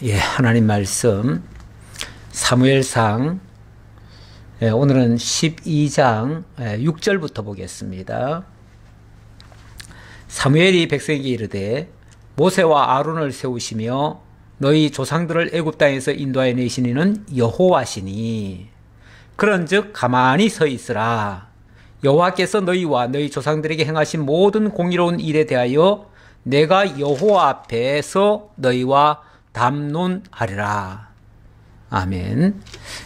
예, 하나님 말씀 사무엘상 오늘은 12장 6절부터 보겠습니다. 사무엘이 백성에게 이르되 모세와 아론을 세우시며 너희 조상들을 애굽 땅에서 인도하여 내신 이는 여호와시니 그런즉 가만히 서 있으라. 여호와께서 너희와 너희 조상들에게 행하신 모든 공의로운 일에 대하여 내가 여호와 앞에서 너희와 담론하리라. 아멘.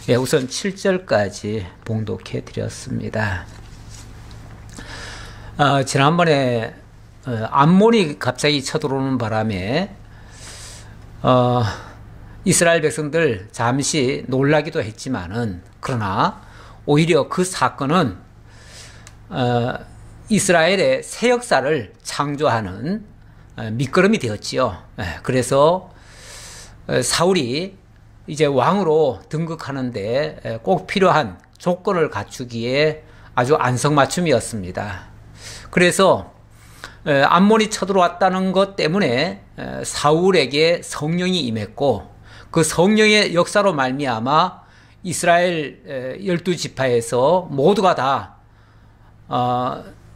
예, 우선 7절까지 봉독해 드렸습니다. 지난번에 암몬이 갑자기 쳐들어오는 바람에 이스라엘 백성들 잠시 놀라기도 했지만은, 그러나 오히려 그 사건은 이스라엘의 새 역사를 창조하는 밑거름이 되었지요. 그래서 사울이 이제 왕으로 등극하는데 꼭 필요한 조건을 갖추기에 아주 안성맞춤이었습니다. 그래서 암몬이 쳐들어왔다는 것 때문에 사울에게 성령이 임했고, 그 성령의 역사로 말미암아 이스라엘 12지파에서 모두가 다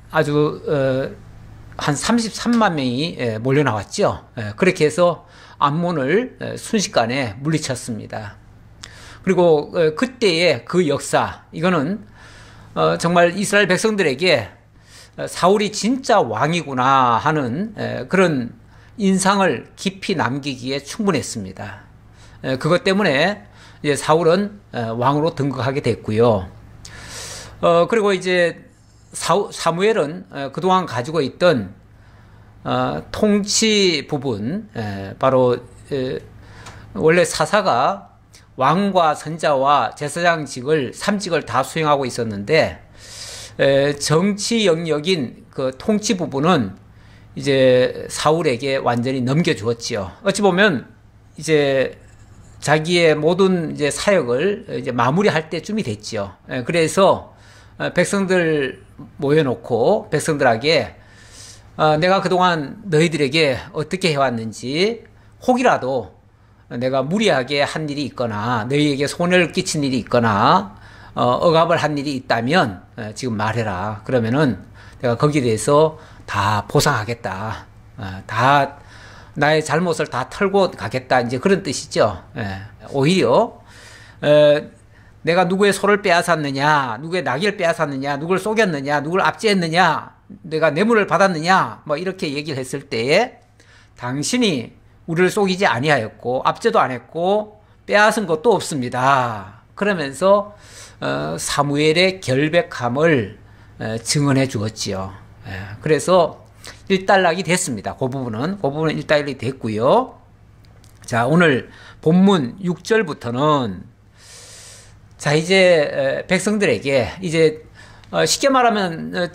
아주 한 33만 명이 몰려 나왔죠. 그렇게 해서 암몬을 순식간에 물리쳤습니다. 그리고 그때의 그 역사, 이거는 정말 이스라엘 백성들에게 사울이 진짜 왕이구나 하는 그런 인상을 깊이 남기기에 충분했습니다. 그것 때문에 이제 사울은 왕으로 등극하게 됐고요. 그리고 이제 사무엘은 그동안 가지고 있던 통치 부분, 바로 원래 사사가 왕과 선자와 제사장직을 3직을 다 수행하고 있었는데, 정치 영역인 그 통치 부분은 이제 사울에게 완전히 넘겨주었지요. 어찌 보면 이제 자기의 모든 이제 사역을 이제 마무리할 때쯤이 됐지요. 그래서 백성들 모여놓고 백성들에게 내가 그동안 너희들에게 어떻게 해왔는지, 혹이라도 내가 무리하게 한 일이 있거나 너희에게 손해를 끼친 일이 있거나 억압을 한 일이 있다면 지금 말해라. 그러면은 내가 거기에 대해서 다 보상하겠다. 다 나의 잘못을 다 털고 가겠다. 이제 그런 뜻이죠. 오히려 내가 누구의 소를 빼앗았느냐, 누구의 낙을 빼앗았느냐, 누구를 속였느냐, 누구를 압제했느냐, 내가 뇌물을 받았느냐, 뭐 이렇게 얘기를 했을 때에 당신이 우리를 속이지 아니하였고 압제도 안 했고 빼앗은 것도 없습니다. 그러면서 사무엘의 결백함을 증언해 주었지요. 그래서 일단락이 됐습니다. 그 부분은 일단락이 됐고요. 자, 오늘 본문 6절부터는 자, 이제 백성들에게 이제 쉽게 말하면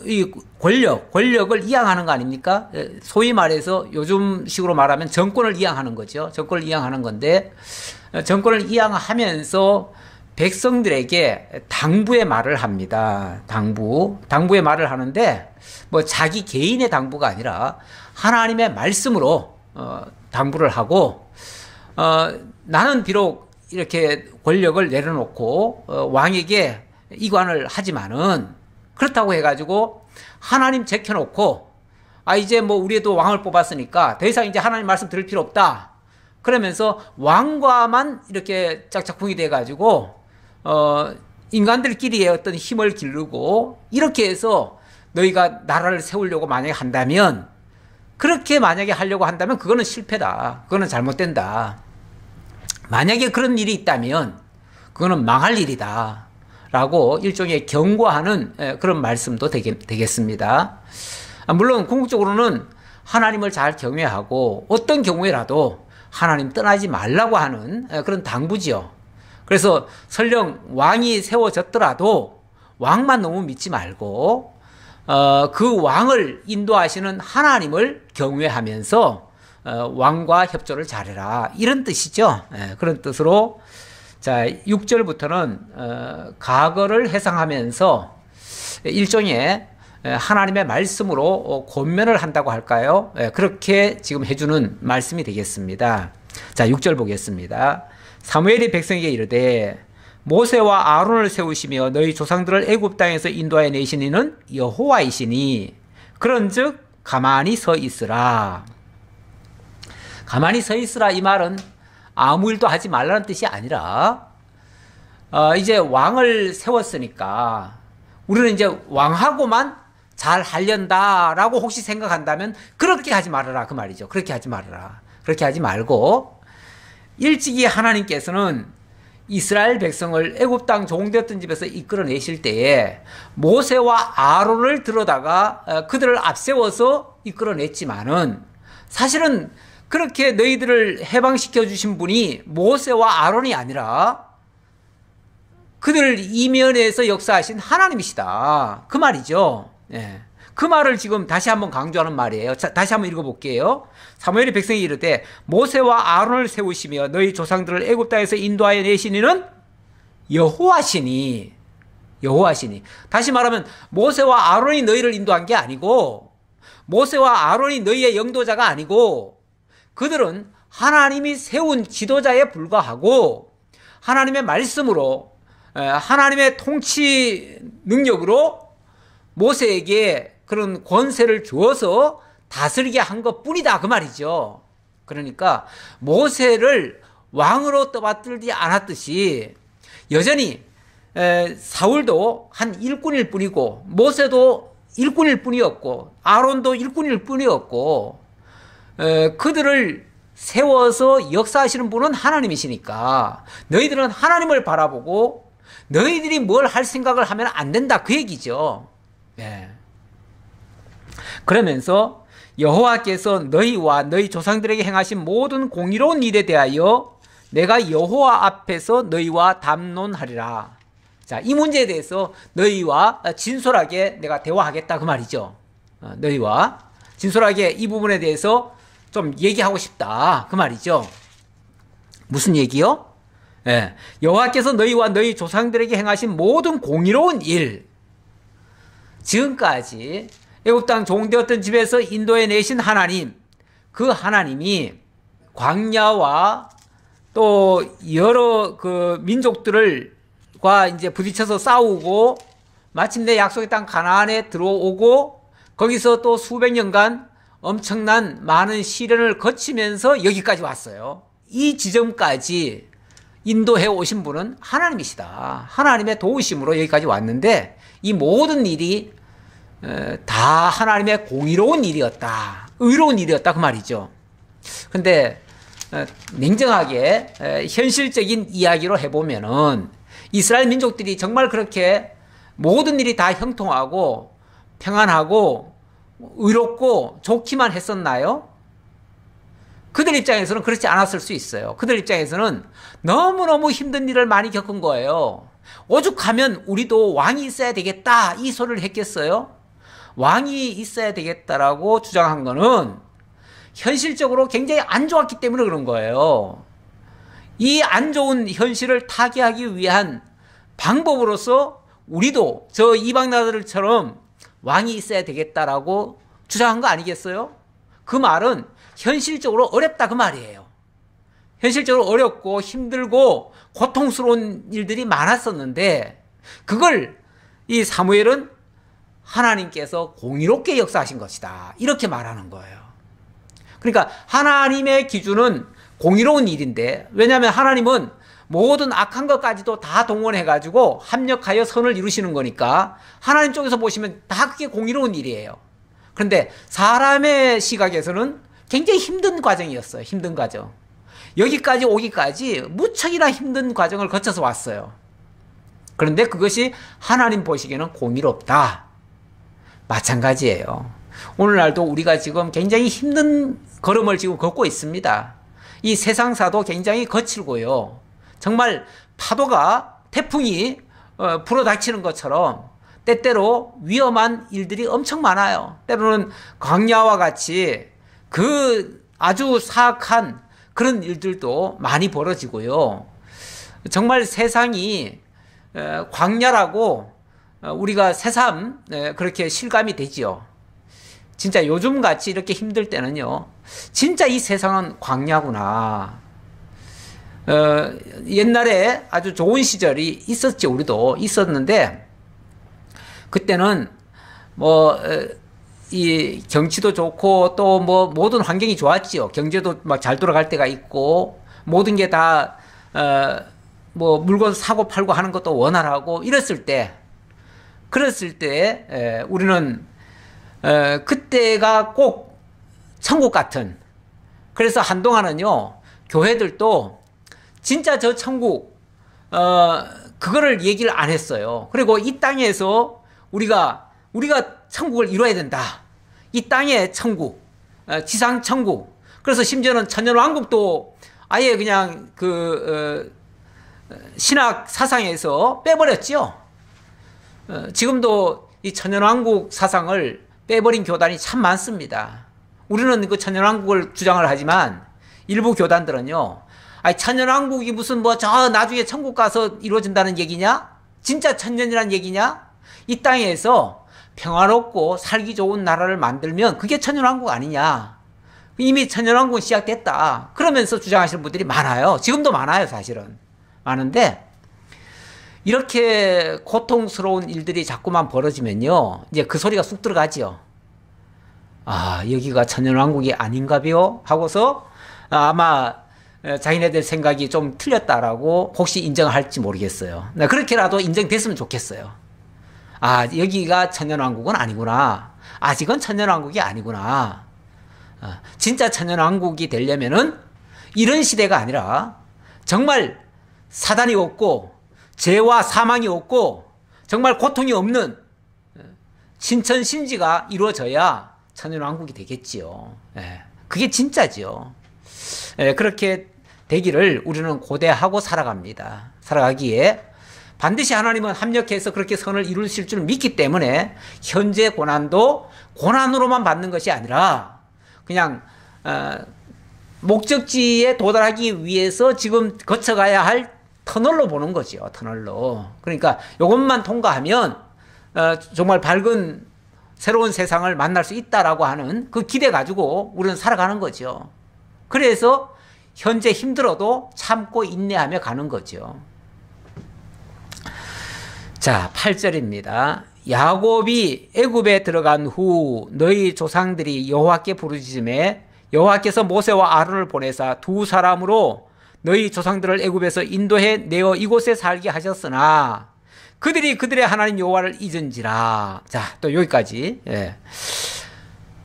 이 권력을 이양하는 거 아닙니까? 소위 말해서 요즘 식으로 말하면 정권을 이양하는 거죠. 정권을 이양하는 건데, 정권을 이양하면서 백성들에게 당부의 말을 합니다. 당부의 말을 하는데, 뭐 자기 개인의 당부가 아니라 하나님의 말씀으로 당부를 하고, 나는 비록 이렇게 권력을 내려놓고 왕에게 이관을 하지만은, 그렇다고 해가지고 하나님 제켜놓고 이제 뭐 우리도 왕을 뽑았으니까 더 이상 이제 하나님 말씀 들을 필요 없다, 그러면서 왕과만 이렇게 짝짝꿍이 돼가지고 인간들끼리의 어떤 힘을 기르고 이렇게 해서 너희가 나라를 세우려고 만약에 한다면, 그렇게 만약에 하려고 한다면 그거는 실패다. 그거는 잘못된다. 만약에 그런 일이 있다면 그거는 망할 일이다 라고 일종의 경고하는 그런 말씀도 되겠습니다. 물론 궁극적으로는 하나님을 잘 경외하고 어떤 경우에라도 하나님 떠나지 말라고 하는 그런 당부지요. 그래서 설령 왕이 세워졌더라도 왕만 너무 믿지 말고 그 왕을 인도하시는 하나님을 경외하면서 왕과 협조를 잘해라, 이런 뜻이죠. 그런 뜻으로 자, 6절부터는 과거를 회상하면서 일종의 하나님의 말씀으로 권면을 한다고 할까요? 그렇게 지금 해주는 말씀이 되겠습니다. 자, 6절 보겠습니다. 사무엘이 백성에게 이르되 모세와 아론을 세우시며 너희 조상들을 애굽 땅에서 인도하여 내신 이는 여호와이시니 그런즉 가만히 서 있으라. 가만히 서 있으라 이 말은 아무 일도 하지 말라는 뜻이 아니라 이제 왕을 세웠으니까 우리는 이제 왕하고만 잘 하련다라고 혹시 생각한다면 그렇게 하지 말아라 그 말이죠. 그렇게 하지 말아라. 그렇게 하지 말고 일찍이 하나님께서는 이스라엘 백성을 애굽 땅 종되었던 집에서 이끌어내실 때에 모세와 아론을 들어다가 그들을 앞세워서 이끌어냈지만은 사실은 그렇게 너희들을 해방시켜 주신 분이 모세와 아론이 아니라 그들 이면에서 역사하신 하나님이시다. 그 말이죠. 예. 그 말을 지금 다시 한번 강조하는 말이에요. 자, 다시 한번 읽어볼게요. 사무엘이 백성이 이르되 모세와 아론을 세우시며 너희 조상들을 애굽 땅에서 인도하여 내신 이는 여호와시니. 여호와시니. 다시 말하면 모세와 아론이 너희를 인도한 게 아니고 모세와 아론이 너희의 영도자가 아니고 그들은 하나님이 세운 지도자에 불과하고 하나님의 말씀으로 하나님의 통치 능력으로 모세에게 그런 권세를 주어서 다스리게 한 것뿐이다 그 말이죠. 그러니까 모세를 왕으로 떠받들지 않았듯이 여전히 사울도 한 일꾼일 뿐이고 모세도 일꾼일 뿐이었고 아론도 일꾼일 뿐이었고 그들을 세워서 역사하시는 분은 하나님이시니까 너희들은 하나님을 바라보고 너희들이 뭘 할 생각을 하면 안 된다 그 얘기죠. 예. 그러면서 여호와께서 너희와 너희 조상들에게 행하신 모든 공의로운 일에 대하여 내가 여호와 앞에서 너희와 담론하리라. 자, 이 문제에 대해서 너희와 진솔하게 내가 대화하겠다 그 말이죠. 너희와 진솔하게 이 부분에 대해서 좀 얘기하고 싶다 그 말이죠. 무슨 얘기요? 예. 여호와께서 너희와 너희 조상들에게 행하신 모든 공의로운 일, 지금까지 애굽 땅 종되었던 집에서 인도해 내신 하나님, 그 하나님이 광야와 또 여러 그 민족들과 이제 부딪혀서 싸우고 마침내 약속의 땅 가나안에 들어오고 거기서 또 수백 년간 엄청난 많은 시련을 거치면서 여기까지 왔어요. 이 지점까지 인도해 오신 분은 하나님이시다. 하나님의 도우심으로 여기까지 왔는데 이 모든 일이 다 하나님의 공의로운 일이었다. 의로운 일이었다 그 말이죠. 근데 냉정하게 현실적인 이야기로 해보면은 이스라엘 민족들이 정말 그렇게 모든 일이 다 형통하고 평안하고 의롭고 좋기만 했었나요? 그들 입장에서는 그렇지 않았을 수 있어요. 그들 입장에서는 너무너무 힘든 일을 많이 겪은 거예요. 오죽하면 우리도 왕이 있어야 되겠다 이 소리를 했겠어요? 왕이 있어야 되겠다라고 주장한 거는 현실적으로 굉장히 안 좋았기 때문에 그런 거예요. 이 안 좋은 현실을 타개하기 위한 방법으로서 우리도 저 이방 나라들처럼 왕이 있어야 되겠다라고 주장한 거 아니겠어요? 그 말은 현실적으로 어렵다 그 말이에요. 현실적으로 어렵고 힘들고 고통스러운 일들이 많았었는데 그걸 이 사무엘은 하나님께서 공의롭게 역사하신 것이다 이렇게 말하는 거예요. 그러니까 하나님의 기준은 공의로운 일인데 왜냐하면 하나님은 모든 악한 것까지도 다 동원해가지고 합력하여 선을 이루시는 거니까 하나님 쪽에서 보시면 다 그게 공의로운 일이에요. 그런데 사람의 시각에서는 굉장히 힘든 과정이었어요. 힘든 과정. 여기까지 오기까지 무척이나 힘든 과정을 거쳐서 왔어요. 그런데 그것이 하나님 보시기에는 공의롭다. 마찬가지예요. 오늘날도 우리가 지금 굉장히 힘든 걸음을 지금 걷고 있습니다. 이 세상사도 굉장히 거칠고요. 정말 파도가 태풍이 불어닥치는 것처럼 때때로 위험한 일들이 엄청 많아요. 때로는 광야와 같이 그 아주 사악한 그런 일들도 많이 벌어지고요. 정말 세상이 광야라고 우리가 새삼 그렇게 실감이 되지요. 진짜 요즘같이 이렇게 힘들 때는요. 진짜 이 세상은 광야구나. 옛날에 아주 좋은 시절이 있었지. 우리도 있었는데 그때는 뭐 이 경치도 좋고 또 뭐 모든 환경이 좋았지요. 경제도 막 잘 돌아갈 때가 있고 모든 게 다 뭐 물건 사고 팔고 하는 것도 원활하고 이랬을 때 우리는 그때가 꼭 천국 같은, 그래서 한동안은요 교회들도 진짜 저 천국 그거를 얘기를 안 했어요. 그리고 이 땅에서 우리가 천국을 이뤄야 된다. 이 땅의 천국, 지상 천국. 그래서 심지어는 천년왕국도 아예 그냥 신학 사상에서 빼버렸죠. 지금도 이 천년왕국 사상을 빼버린 교단이 참 많습니다. 우리는 그 천년왕국을 주장을 하지만 일부 교단들은요, 아니 천년왕국이 무슨 뭐 저 나중에 천국 가서 이루어진다는 얘기냐? 진짜 천년이란 얘기냐? 이 땅에서 평화롭고 살기 좋은 나라를 만들면 그게 천년왕국 아니냐? 이미 천년왕국은 시작됐다. 그러면서 주장하시는 분들이 많아요. 지금도 많아요, 사실은. 많은데 이렇게 고통스러운 일들이 자꾸만 벌어지면요, 이제 그 소리가 쑥 들어가지요. 아, 여기가 천년왕국이 아닌가벼? 하고서 아마 자기네들 생각이 좀 틀렸다라고 혹시 인정할지 모르겠어요. 그렇게라도 인정됐으면 좋겠어요. 아, 여기가 천년왕국은 아니구나. 아직은 천년왕국이 아니구나. 진짜 천년왕국이 되려면은 이런 시대가 아니라 정말 사단이 없고 죄와 사망이 없고 정말 고통이 없는 신천신지가 이루어져야 천년왕국이 되겠지요. 그게 진짜지요. 그렇게 되기를 우리는 고대하고 살아갑니다. 살아가기에 반드시 하나님은 합력해서 그렇게 선을 이루실 줄 믿기 때문에 현재 고난도 고난으로만 받는 것이 아니라 그냥 목적지에 도달하기 위해서 지금 거쳐가야 할 터널로 보는 거죠. 터널로. 그러니까 이것만 통과하면 정말 밝은 새로운 세상을 만날 수 있다라고 하는 그 기대 가지고 우리는 살아가는 거죠. 그래서 현재 힘들어도 참고 인내하며 가는 거죠. 자, 8절입니다. 야곱이 애굽에 들어간 후 너희 조상들이 여호와께 부르짖음에 여호와께서 모세와 아론을 보내사 두 사람으로 너희 조상들을 애굽에서 인도해 내어 이곳에 살게 하셨으나 그들이 그들의 하나님 여호와를 잊은지라. 자, 또 여기까지.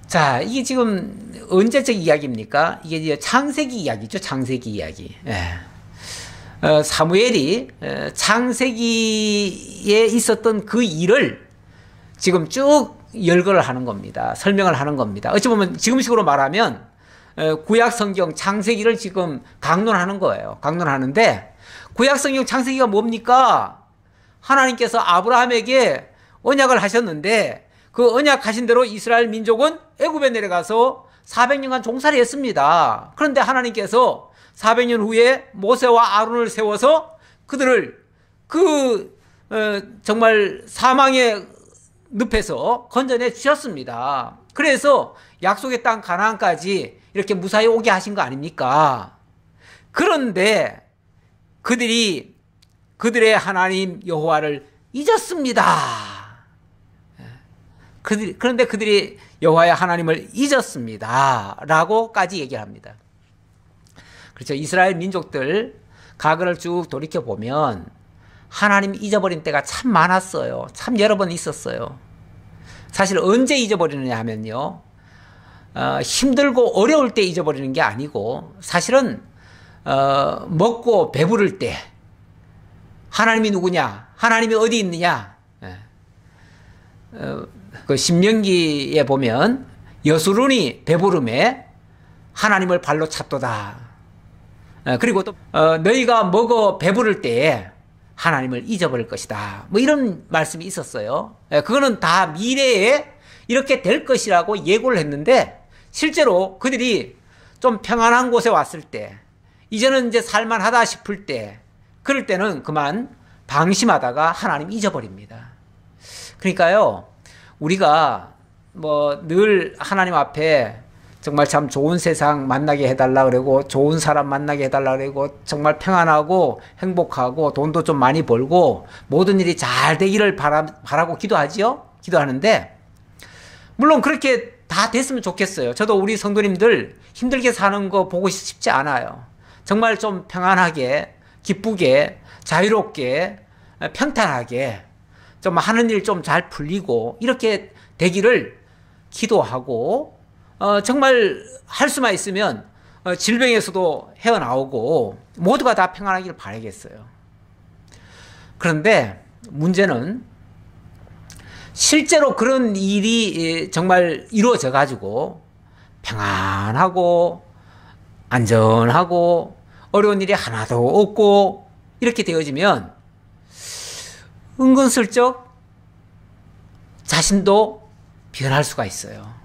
자, 이게 지금 언제적 이야기입니까? 이게 이제 창세기 이야기죠. 창세기 이야기. 사무엘이 창세기에 있었던 그 일을 지금 쭉 열거를 하는 겁니다. 설명을 하는 겁니다. 어찌 보면 지금식으로 말하면 구약 성경 창세기를 지금 강론하는 거예요. 강론하는데 구약 성경 창세기가 뭡니까? 하나님께서 아브라함에게 언약을 하셨는데 그 언약하신 대로 이스라엘 민족은 애굽에 내려가서 400년간 종살이 했습니다. 그런데 하나님께서 400년 후에 모세와 아론을 세워서 그들을 정말 사망의 늪에서 건져내 주셨습니다. 그래서 약속의 땅 가나안까지 이렇게 무사히 오게 하신 거 아닙니까? 그런데 그들이 그들의 하나님 여호와를 잊었습니다. 그런데 그들이 여호와의 하나님을 잊었습니다. 라고까지 얘기를 합니다. 그렇죠. 이스라엘 민족들 과거를 쭉 돌이켜보면 하나님 잊어버린 때가 참 많았어요. 참 여러 번 있었어요. 사실 언제 잊어버리느냐 하면요, 힘들고 어려울 때 잊어버리는 게 아니고 사실은 먹고 배부를 때 하나님이 누구냐, 하나님이 어디 있느냐. 그 신명기에 보면 여수론이 배부름에 하나님을 발로 찼도다. 그리고 또 너희가 먹어 배부를 때에 하나님을 잊어버릴 것이다. 뭐 이런 말씀이 있었어요. 그거는 다 미래에 이렇게 될 것이라고 예고를 했는데 실제로 그들이 좀 평안한 곳에 왔을 때, 이제는 이제 살만하다 싶을 때, 그럴 때는 그만 방심하다가 하나님 잊어버립니다. 그러니까요, 우리가 뭐 늘 하나님 앞에 정말 참 좋은 세상 만나게 해달라 그러고 좋은 사람 만나게 해달라 그러고 정말 평안하고 행복하고 돈도 좀 많이 벌고 모든 일이 잘 되기를 바라고 기도하지요. 기도하는데 물론 그렇게 다 됐으면 좋겠어요. 저도 우리 성도님들 힘들게 사는 거 보고 싶지 않아요. 정말 좀 평안하게 기쁘게 자유롭게 평탄하게 좀 하는 일 좀 잘 풀리고 이렇게 되기를 기도하고 정말 할 수만 있으면 질병에서도 헤어나오고 모두가 다 평안하기를 바라겠어요. 그런데 문제는 실제로 그런 일이 정말 이루어져 가지고 평안하고 안전하고 어려운 일이 하나도 없고 이렇게 되어지면 은근슬쩍 자신도 변할 수가 있어요.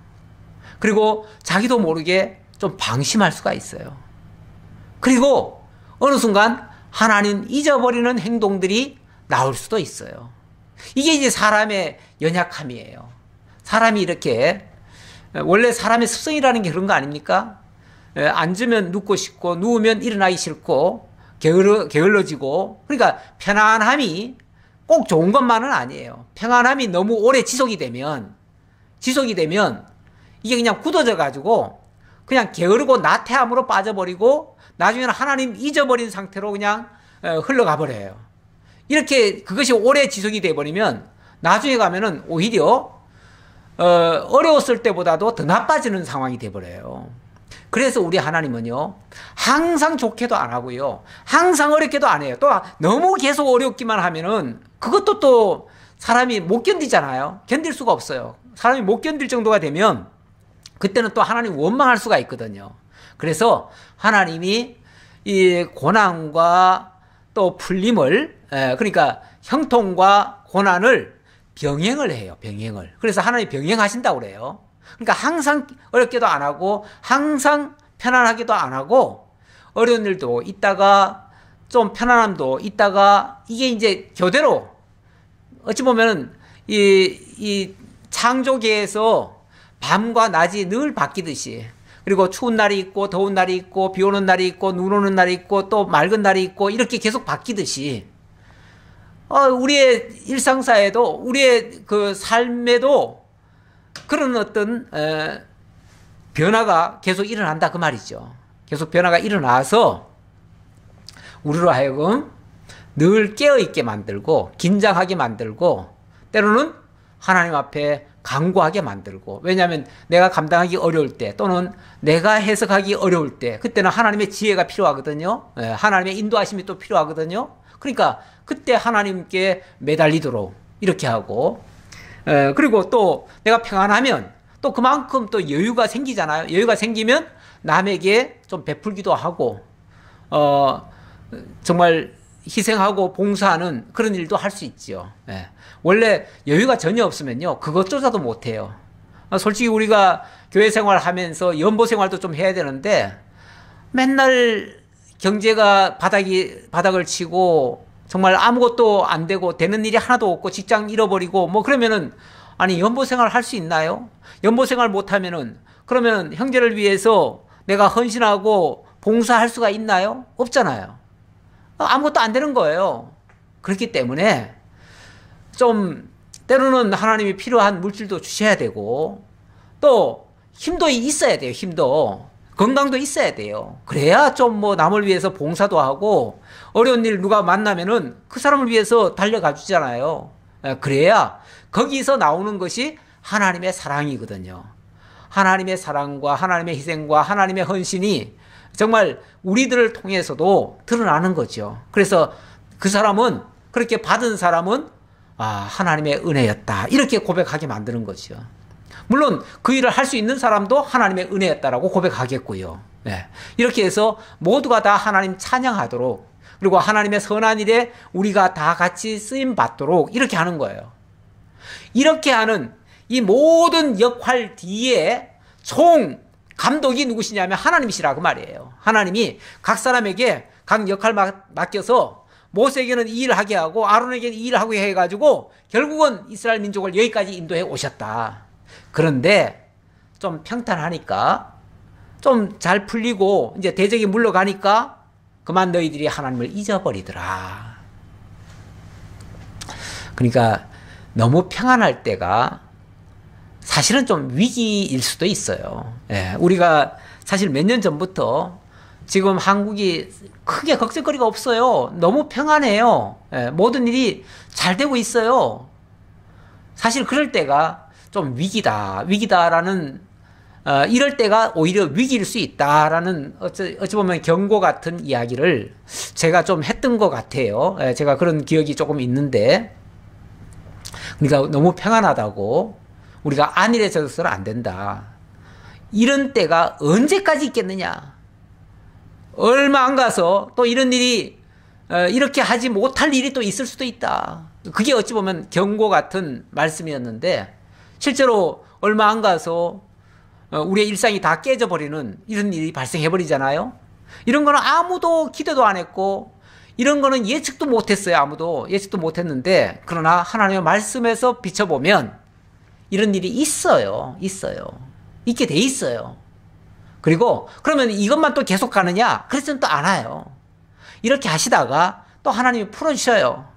그리고 자기도 모르게 좀 방심할 수가 있어요. 그리고 어느 순간 하나님 잊어버리는 행동들이 나올 수도 있어요. 이게 이제 사람의 연약함이에요. 사람이 이렇게 원래 사람의 습성이라는 게 그런 거 아닙니까? 앉으면 눕고 싶고 누우면 일어나기 싫고 게을러지고 그러니까 편안함이 꼭 좋은 것만은 아니에요. 평안함이 너무 오래 지속이 되면 이게 그냥 굳어져 가지고 그냥 게으르고 나태함으로 빠져버리고 나중에는 하나님 잊어버린 상태로 그냥 흘러가 버려요. 이렇게 그것이 오래 지속이 돼 버리면 나중에 가면은 오히려 어려웠을 때보다도 더 나빠지는 상황이 돼 버려요. 그래서 우리 하나님은요 항상 좋게도 안 하고요 항상 어렵게도 안 해요. 또 너무 계속 어렵기만 하면은 그것도 또 사람이 못 견디잖아요. 견딜 수가 없어요. 사람이 못 견딜 정도가 되면 그때는 또 하나님 원망할 수가 있거든요. 그래서 하나님이 이 고난과 또 풀림을 그러니까 형통과 고난을 병행을 해요. 병행을. 그래서 하나님이 병행하신다고 그래요. 그러니까 항상 어렵게도 안 하고 항상 편안하게도 안 하고 어려운 일도 있다가 좀 편안함도 있다가 이게 이제 교대로 어찌 보면은 이 창조계에서 밤과 낮이 늘 바뀌듯이 그리고 추운 날이 있고 더운 날이 있고 비 오는 날이 있고 눈 오는 날이 있고 또 맑은 날이 있고 이렇게 계속 바뀌듯이 우리의 일상사에도 우리의 그 삶에도 그런 어떤 변화가 계속 일어난다 그 말이죠. 계속 변화가 일어나서 우리로 하여금 늘 깨어있게 만들고 긴장하게 만들고 때로는 하나님 앞에 간구하게 만들고 왜냐하면 내가 감당하기 어려울 때 또는 내가 해석하기 어려울 때 그때는 하나님의 지혜가 필요하거든요. 하나님의 인도하심이 또 필요하거든요. 그러니까 그때 하나님께 매달리도록 이렇게 하고 그리고 또 내가 평안하면 또 그만큼 또 여유가 생기잖아요. 여유가 생기면 남에게 좀 베풀기도 하고 정말 희생하고 봉사하는 그런 일도 할 수 있죠. 원래 여유가 전혀 없으면요 그것조차도 못해요. 솔직히 우리가 교회 생활하면서 연보 생활도 좀 해야 되는데 맨날 경제가 바닥을 치고 정말 아무것도 안 되고 되는 일이 하나도 없고 직장 잃어버리고 뭐 그러면은 아니 연보 생활 할 수 있나요? 연보 생활 못하면은 그러면 형제를 위해서 내가 헌신하고 봉사할 수가 있나요? 없잖아요. 아무것도 안 되는 거예요. 그렇기 때문에 좀 때로는 하나님이 필요한 물질도 주셔야 되고 또 힘도 있어야 돼요. 힘도 건강도 있어야 돼요. 그래야 좀 뭐 남을 위해서 봉사도 하고 어려운 일 누가 만나면은 그 사람을 위해서 달려가 주잖아요. 그래야 거기서 나오는 것이 하나님의 사랑이거든요. 하나님의 사랑과 하나님의 희생과 하나님의 헌신이 정말 우리들을 통해서도 드러나는 거죠. 그래서 그 사람은 그렇게 받은 사람은 하나님의 은혜였다 이렇게 고백하게 만드는 거죠. 물론 그 일을 할 수 있는 사람도 하나님의 은혜였다라고 고백하겠고요. 이렇게 해서 모두가 다 하나님 찬양하도록 그리고 하나님의 선한 일에 우리가 다 같이 쓰임 받도록 이렇게 하는 거예요. 이렇게 하는 이 모든 역할 뒤에 총 감독이 누구시냐면 하나님이시라 그 말이에요. 하나님이 각 사람에게 각 역할 맡겨서 모세에게는 이 일을 하게 하고 아론에게는 이 일을 하게 해가지고 결국은 이스라엘 민족을 여기까지 인도해 오셨다. 그런데 좀 평탄하니까 좀 잘 풀리고 이제 대적이 물러가니까 그만 너희들이 하나님을 잊어버리더라. 그러니까 너무 평안할 때가 사실은 좀 위기일 수도 있어요. 예, 우리가 사실 몇 년 전부터 지금 한국이 크게 걱정거리가 없어요. 너무 평안해요. 예, 모든 일이 잘 되고 있어요. 사실 그럴 때가 좀 위기다라는 이럴 때가 오히려 위기일 수 있다라는 어찌 보면 경고 같은 이야기를 제가 좀 했던 것 같아요. 예, 제가 그런 기억이 조금 있는데, 그러니까 너무 평안하다고 우리가 안일해져서는 안 된다. 이런 때가 언제까지 있겠느냐. 얼마 안 가서 또 이런 일이 이렇게 하지 못할 일이 또 있을 수도 있다. 그게 어찌 보면 경고 같은 말씀이었는데 실제로 얼마 안 가서 우리의 일상이 다 깨져버리는 이런 일이 발생해버리잖아요. 이런 거는 아무도 기대도 안 했고 이런 거는 예측도 못했어요. 아무도 예측도 못했는데, 그러나 하나님의 말씀에서 비춰보면 이런 일이 있어요. 있게 돼 있어요. 그리고 그러면 이것만 또 계속 가느냐? 그래서는 또 안 와요. 이렇게 하시다가 또 하나님이 풀어주셔요.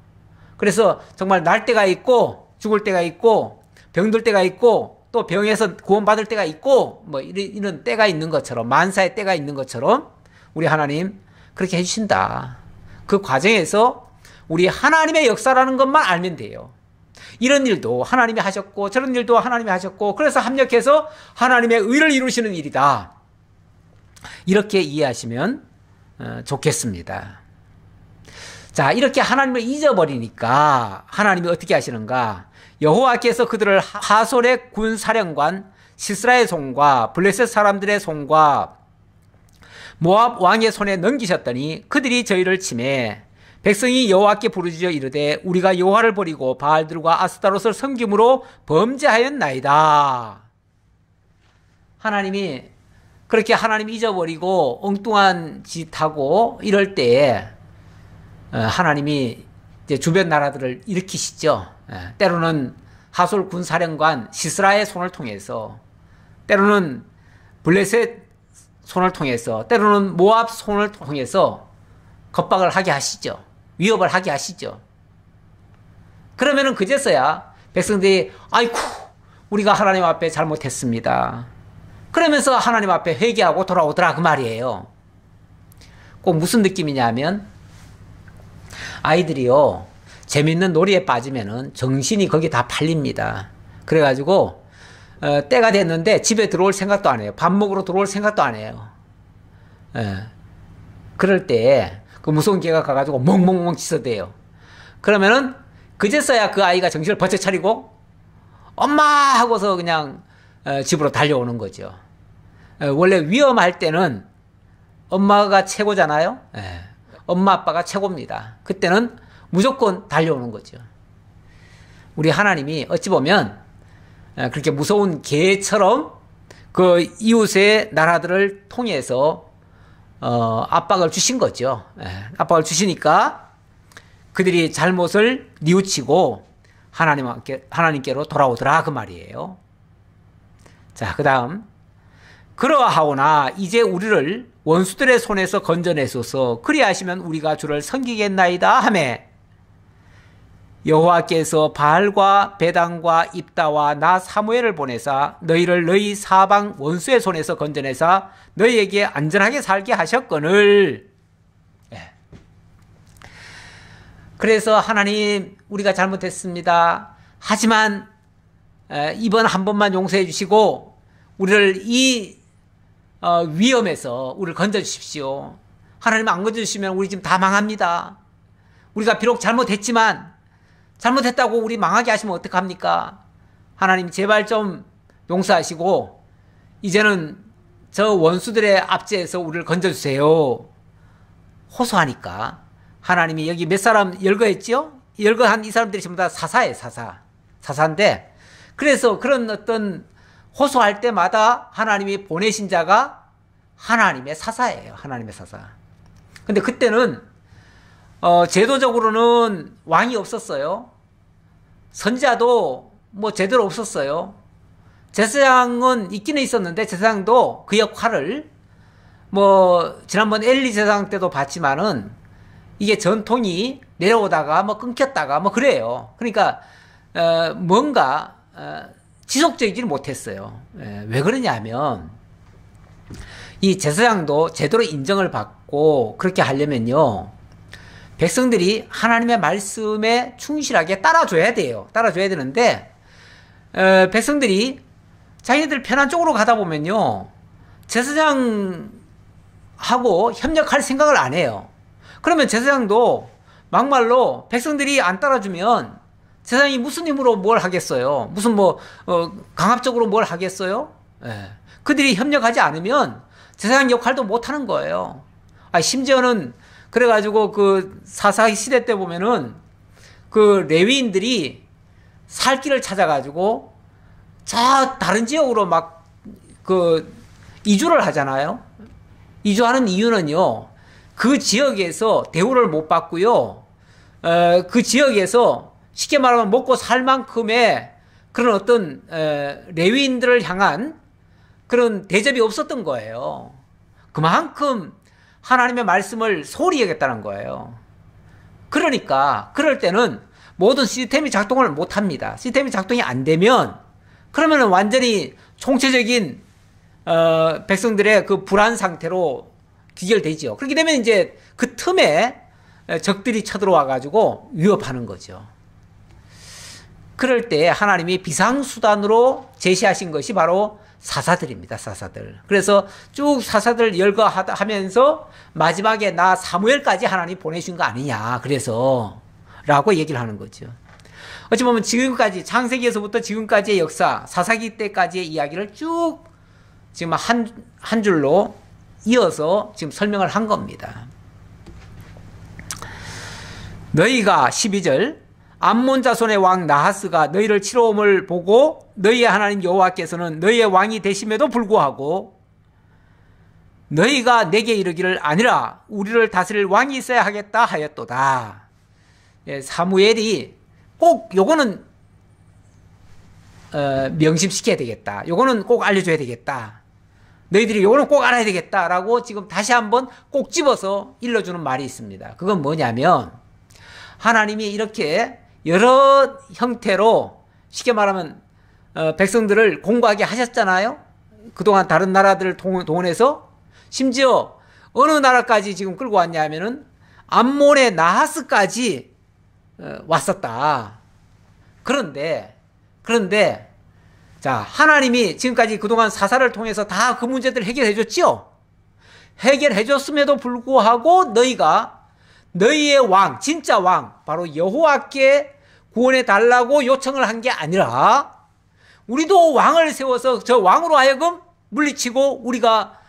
그래서 정말 날 때가 있고 죽을 때가 있고 병들 때가 있고 또 병에서 구원받을 때가 있고 뭐 이런 때가 있는 것처럼, 만사의 때가 있는 것처럼 우리 하나님 그렇게 해주신다. 그 과정에서 우리 하나님의 역사라는 것만 알면 돼요. 이런 일도 하나님이 하셨고 저런 일도 하나님이 하셨고 그래서 합력해서 하나님의 의를 이루시는 일이다. 이렇게 이해하시면 좋겠습니다. 자, 이렇게 하나님을 잊어버리니까 하나님이 어떻게 하시는가? 여호와께서 그들을 하솔의 군사령관 시스라의 손과 블레셋 사람들의 손과 모압 왕의 손에 넘기셨더니 그들이 저희를 치매 백성이 여호와께 부르짖어 이르되 우리가 여호와를 버리고 바알들과 아스타롯을 섬김으로 범죄하였나이다. 하나님이 그렇게 하나님 잊어버리고 엉뚱한 짓하고 이럴 때에 하나님이 이제 주변 나라들을 일으키시죠. 때로는 하솔 군사령관 시스라의 손을 통해서, 때로는 블레셋 손을 통해서, 때로는 모압 손을 통해서 겁박을 하게 하시죠. 위협을 하게 하시죠. 그러면은 그제서야 백성들이 아이쿠 우리가 하나님 앞에 잘못했습니다. 그러면서 하나님 앞에 회개하고 돌아오더라 그 말이에요. 꼭 무슨 느낌이냐면 아이들이요 재밌는 놀이에 빠지면은 정신이 거기 다 팔립니다. 그래가지고 때가 됐는데 집에 들어올 생각도 안 해요. 밥 먹으러 들어올 생각도 안 해요. 그럴 때 그 무서운 개가 가가지고 멍멍멍 짖어대요. 그러면은 그제서야 그 아이가 정신을 번쩍 차리고 엄마 하고서 그냥 집으로 달려오는 거죠. 원래 위험할 때는 엄마가 최고잖아요. 엄마 아빠가 최고입니다. 그때는 무조건 달려오는 거죠. 우리 하나님이 어찌 보면 그렇게 무서운 개처럼 그 이웃의 나라들을 통해서 압박을 주신 거죠. 압박을 주시니까 그들이 잘못을 뉘우치고 하나님께로 돌아오더라 그 말이에요. 자, 그 다음 그러하오나 이제 우리를 원수들의 손에서 건져내소서 그리하시면 우리가 주를 섬기겠나이다 하매 여호와께서 바알과 베단과 입다와 나 사무엘을 보내사 너희를 너희 사방 원수의 손에서 건져내사 너희에게 안전하게 살게 하셨거늘. 그래서 하나님 우리가 잘못했습니다. 하지만 이번 한 번만 용서해 주시고 우리를 이 위험에서 우리를 건져주십시오. 하나님 안 건져주시면 우리 지금 다 망합니다. 우리가 비록 잘못했지만 잘못했다고 우리 망하게 하시면 어떡합니까? 하나님 제발 좀 용서하시고 이제는 저 원수들의 압제에서 우리를 건져주세요. 호소하니까 하나님이 여기 몇 사람 열거했죠? 열거한 이 사람들이 전부 다 사사예요. 사사인데 그래서 그런 어떤 호소할 때마다 하나님이 보내신 자가 하나님의 사사예요. 하나님의 사사. 근데 그때는 제도적으로는 왕이 없었어요. 선지자도 뭐 제대로 없었어요. 제사장은 있기는 있었는데 제사장도 그 역할을 뭐 지난번 엘리 제사장 때도 봤지만은 이게 전통이 내려오다가 뭐 끊겼다가 뭐 그래요. 그러니까 뭔가 지속적이지는 못했어요. 왜 그러냐면 이 제사장도 제대로 인정을 받고 그렇게 하려면요, 백성들이 하나님의 말씀에 충실하게 따라줘야 돼요. 따라줘야 되는데 백성들이 자기네들 편한 쪽으로 가다 보면요, 제사장하고 협력할 생각을 안 해요. 그러면 제사장도 막말로 백성들이 안 따라주면 제사장이 무슨 힘으로 뭘 하겠어요? 무슨 강압적으로 뭘 하겠어요? 그들이 협력하지 않으면 제사장 역할도 못 하는 거예요. 심지어는 그래가지고 그 사사기 시대 때 보면은 그 레위인들이 살 길을 찾아가지고 저 다른 지역으로 막 그 이주를 하잖아요. 이주하는 이유는요, 그 지역에서 대우를 못 받고요, 그 지역에서 쉽게 말하면 먹고 살 만큼의 그런 어떤 레위인들을 향한 그런 대접이 없었던 거예요. 그만큼 하나님의 말씀을 소홀히 여겼다는 거예요. 그러니까 그럴 때는 모든 시스템이 작동을 못합니다. 시스템이 작동이 안 되면 그러면 완전히 총체적인 백성들의 그 불안 상태로 귀결되죠. 그렇게 되면 이제 그 틈에 적들이 쳐들어와 가지고 위협하는 거죠. 그럴 때 하나님이 비상수단으로 제시하신 것이 바로 사사들입니다. 사사들. 그래서 쭉 사사들 열거하면서 마지막에 나 사무엘까지 하나님 보내신 거 아니냐, 그래서 라고 얘기를 하는 거죠. 어찌 보면 지금까지, 창세기에서부터 지금까지의 역사, 사사기 때까지의 이야기를 쭉 지금 한 줄로 이어서 지금 설명을 한 겁니다. 너희가 12절, 암몬 자손의 왕 나하스가 너희를 치러옴을 보고 너희의 하나님 여호와께서는 너희의 왕이 되심에도 불구하고 너희가 내게 이르기를 아니라 우리를 다스릴 왕이 있어야 하겠다 하였도다. 사무엘이 꼭 요거는 명심시켜야 되겠다, 요거는 꼭 알려줘야 되겠다, 너희들이 요거는 꼭 알아야 되겠다라고 지금 다시 한번 꼭 집어서 일러주는 말이 있습니다. 그건 뭐냐면, 하나님이 이렇게 여러 형태로 쉽게 말하면 백성들을 공부하게 하셨잖아요. 그동안 다른 나라들을 동원해서, 심지어 어느 나라까지 지금 끌고 왔냐면은 암몬의 나하스까지 왔었다. 그런데 자, 하나님이 지금까지 그동안 사사를 통해서 다 그 문제들을 해결해 줬죠. 해결해 줬음에도 불구하고 너희가 너희의 왕, 진짜 왕, 바로 여호와께 구원해 달라고 요청을 한 게 아니라 우리도 왕을 세워서 저 왕으로 하여금 물리치고 우리가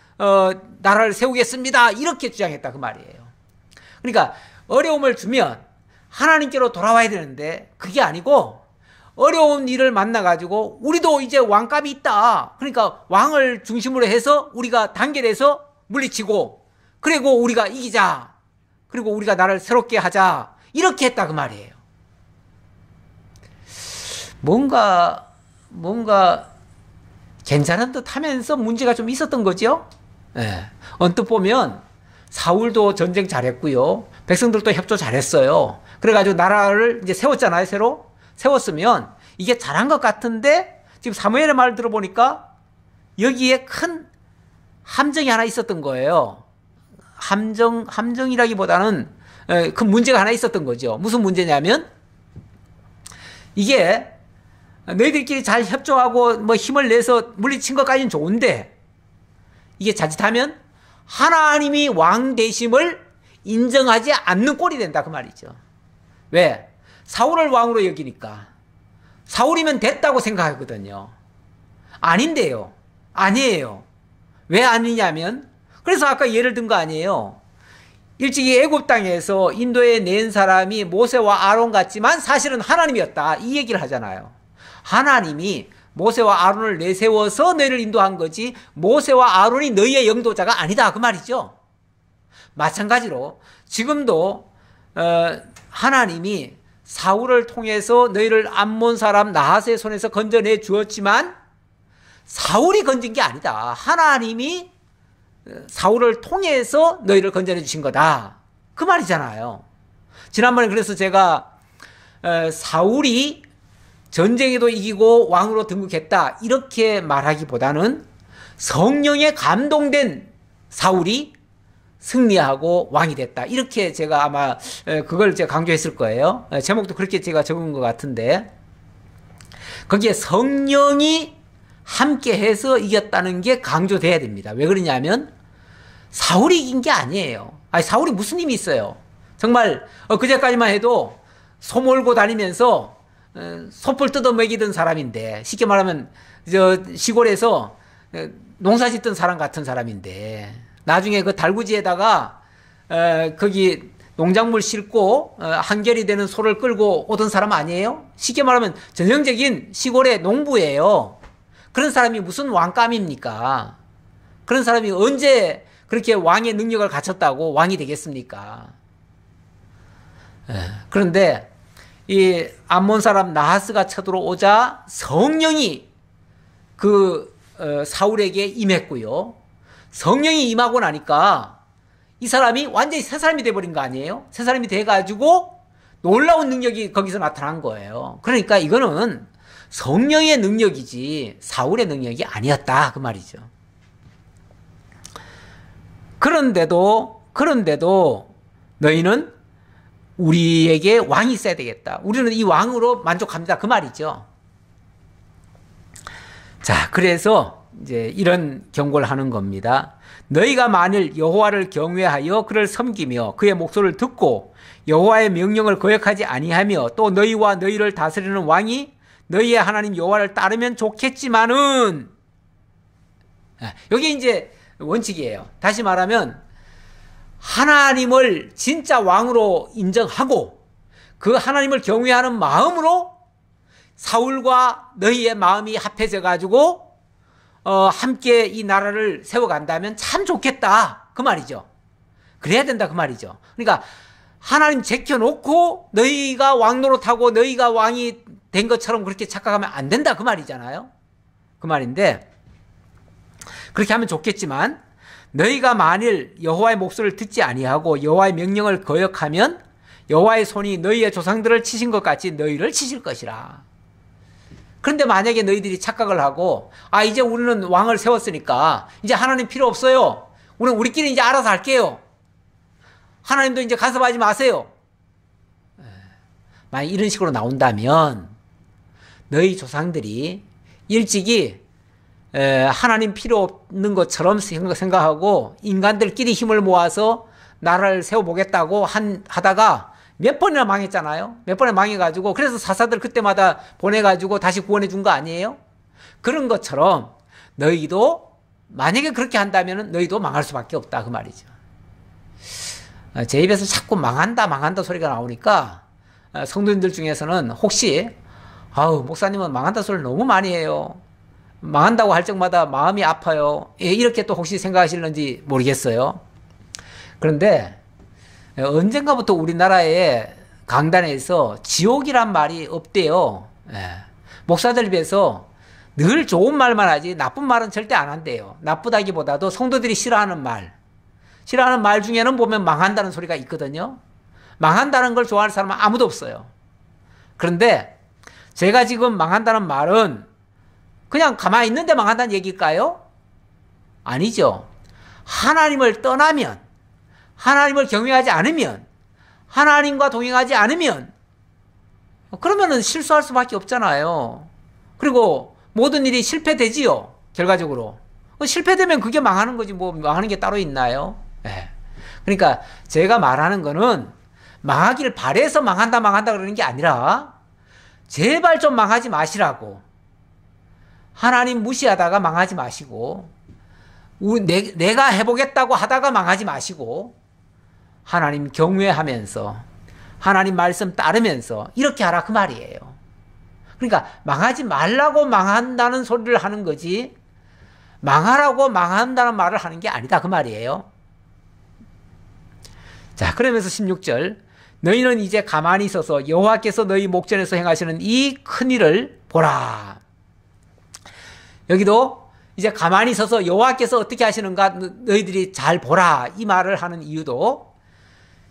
나라를 세우겠습니다, 이렇게 주장했다, 그 말이에요. 그러니까 어려움을 주면 하나님께로 돌아와야 되는데 그게 아니고 어려운 일을 만나가지고 우리도 이제 왕감이 있다, 그러니까 왕을 중심으로 해서 우리가 단결해서 물리치고 그리고 우리가 이기자, 그리고 우리가 나를 새롭게 하자, 이렇게 했다, 그 말이에요. 뭔가 괜찮은 듯 하면서 문제가 좀 있었던 거죠. 언뜻 보면 사울도 전쟁 잘했고요, 백성들도 협조 잘했어요. 그래가지고 나라를 이제 세웠잖아요. 새로 세웠으면 이게 잘한 것 같은데 지금 사무엘의 말을 들어보니까 여기에 큰 함정이 하나 있었던 거예요. 함정이라기보다는 큰 문제가 하나 있었던 거죠. 무슨 문제냐면, 이게 너희들끼리 잘 협조하고 뭐 힘을 내서 물리친 것까지는 좋은데 이게 자칫하면 하나님이 왕 되심을 인정하지 않는 꼴이 된다, 그 말이죠. 왜? 사울을 왕으로 여기니까. 사울이면 됐다고 생각하거든요. 아닌데요. 아니에요. 왜 아니냐면, 그래서 아까 예를 든 거 아니에요. 일찍이 애굽 땅에서 인도에 낸 사람이 모세와 아론 같지만 사실은 하나님이었다, 이 얘기를 하잖아요. 하나님이 모세와 아론을 내세워서 너희를 인도한 거지 모세와 아론이 너희의 영도자가 아니다, 그 말이죠. 마찬가지로 지금도 하나님이 사울을 통해서 너희를 암몬 사람 나하스의 손에서 건져내 주었지만 사울이 건진 게 아니다. 하나님이 사울을 통해서 너희를 건져내 주신 거다. 그 말이잖아요. 지난번에 그래서 제가 사울이 전쟁에도 이기고 왕으로 등극했다 이렇게 말하기보다는 성령에 감동된 사울이 승리하고 왕이 됐다 이렇게 제가 아마 그걸 제가 강조했을 거예요. 제목도 그렇게 제가 적은 것 같은데 거기에 성령이 함께해서 이겼다는 게 강조돼야 됩니다. 왜 그러냐면 사울이 이긴 게 아니에요. 아니 사울이 무슨 힘이 있어요. 정말 그제까지만 해도 소 몰고 다니면서 소풀 뜯어 먹이던 사람인데 쉽게 말하면 저 시골에서 농사 짓던 사람 같은 사람인데 나중에 그 달구지에다가 거기 농작물 싣고 한결이 되는 소를 끌고 오던 사람 아니에요? 쉽게 말하면 전형적인 시골의 농부예요. 그런 사람이 무슨 왕감입니까? 그런 사람이 언제 그렇게 왕의 능력을 갖췄다고 왕이 되겠습니까? 그런데 이 암몬 사람 나하스가 쳐들어오자 성령이 그 사울에게 임했고요. 성령이 임하고 나니까 이 사람이 완전히 새 사람이 돼버린 거 아니에요? 새 사람이 돼가지고 놀라운 능력이 거기서 나타난 거예요. 그러니까 이거는 성령의 능력이지 사울의 능력이 아니었다 그 말이죠. 그런데도 너희는 우리에게 왕이 있어야 되겠다. 우리는 이 왕으로 만족합니다. 그 말이죠. 자, 그래서 이제 이런 경고를 하는 겁니다. 너희가 만일 여호와를 경외하여 그를 섬기며 그의 목소리를 듣고 여호와의 명령을 거역하지 아니하며 또 너희와 너희를 다스리는 왕이 너희의 하나님 여호와를 따르면 좋겠지만은 여기 이제 원칙이에요. 다시 말하면 하나님을 진짜 왕으로 인정하고 그 하나님을 경외하는 마음으로 사울과 너희의 마음이 합해져 가지고 함께 이 나라를 세워간다면 참 좋겠다 그 말이죠. 그래야 된다 그 말이죠. 그러니까 하나님 제껴놓고 너희가 왕 노릇하고 너희가 왕이 된 것처럼 그렇게 착각하면 안 된다 그 말이잖아요. 그 말인데 그렇게 하면 좋겠지만 너희가 만일 여호와의 목소리를 듣지 아니하고 여호와의 명령을 거역하면 여호와의 손이 너희의 조상들을 치신 것 같이 너희를 치실 것이라. 그런데 만약에 너희들이 착각을 하고 이제 우리는 왕을 세웠으니까 이제 하나님 필요 없어요. 우리는 우리끼리 이제 알아서 할게요. 하나님도 이제 간섭하지 마세요. 만약 이런 식으로 나온다면 너희 조상들이 일찍이 하나님 필요 없는 것처럼 생각하고 인간들끼리 힘을 모아서 나라를 세워보겠다고 하다가 몇 번이나 망했잖아요. 몇 번이나 망해가지고 그래서 사사들 그때마다 보내가지고 다시 구원해 준 거 아니에요? 그런 것처럼 너희도 만약에 그렇게 한다면 너희도 망할 수밖에 없다 그 말이죠. 제 입에서 자꾸 망한다 소리가 나오니까 성도님들 중에서는 혹시 목사님은 망한다 소리를 너무 많이 해요. 망한다고 할 적마다 마음이 아파요. 이렇게 또 혹시 생각하실는지 모르겠어요. 그런데 언젠가부터 우리나라의 강단에서 지옥이란 말이 없대요. 목사들 입에서 늘 좋은 말만 하지 나쁜 말은 절대 안 한대요. 나쁘다기보다도 성도들이 싫어하는 말 중에는 보면 망한다는 소리가 있거든요. 망한다는 걸 좋아하는 사람은 아무도 없어요. 그런데 제가 지금 망한다는 말은 그냥 가만히 있는데 망한다는 얘기일까요? 아니죠. 하나님을 떠나면, 하나님을 경외하지 않으면, 하나님과 동행하지 않으면 그러면은 실수할 수밖에 없잖아요. 그리고 모든 일이 실패되지요. 결과적으로 실패되면 그게 망하는 거지 뭐 망하는 게 따로 있나요? 그러니까 제가 말하는 거는 망하기를 바래서 망한다 그러는 게 아니라 제발 좀 망하지 마시라고. 하나님 무시하다가 망하지 마시고 내가 해보겠다고 하다가 망하지 마시고 하나님 경외하면서 하나님 말씀 따르면서 이렇게 하라 그 말이에요. 그러니까 망하지 말라고 망한다는 소리를 하는 거지 망하라고 망한다는 말을 하는 게 아니다 그 말이에요. 자, 그러면서 16절 너희는 이제 가만히 있어서 여호와께서 너희 목전에서 행하시는 이 큰 일을 보라. 여기도 이제 가만히 서서 여호와께서 어떻게 하시는가 너희들이 잘 보라 이 말을 하는 이유도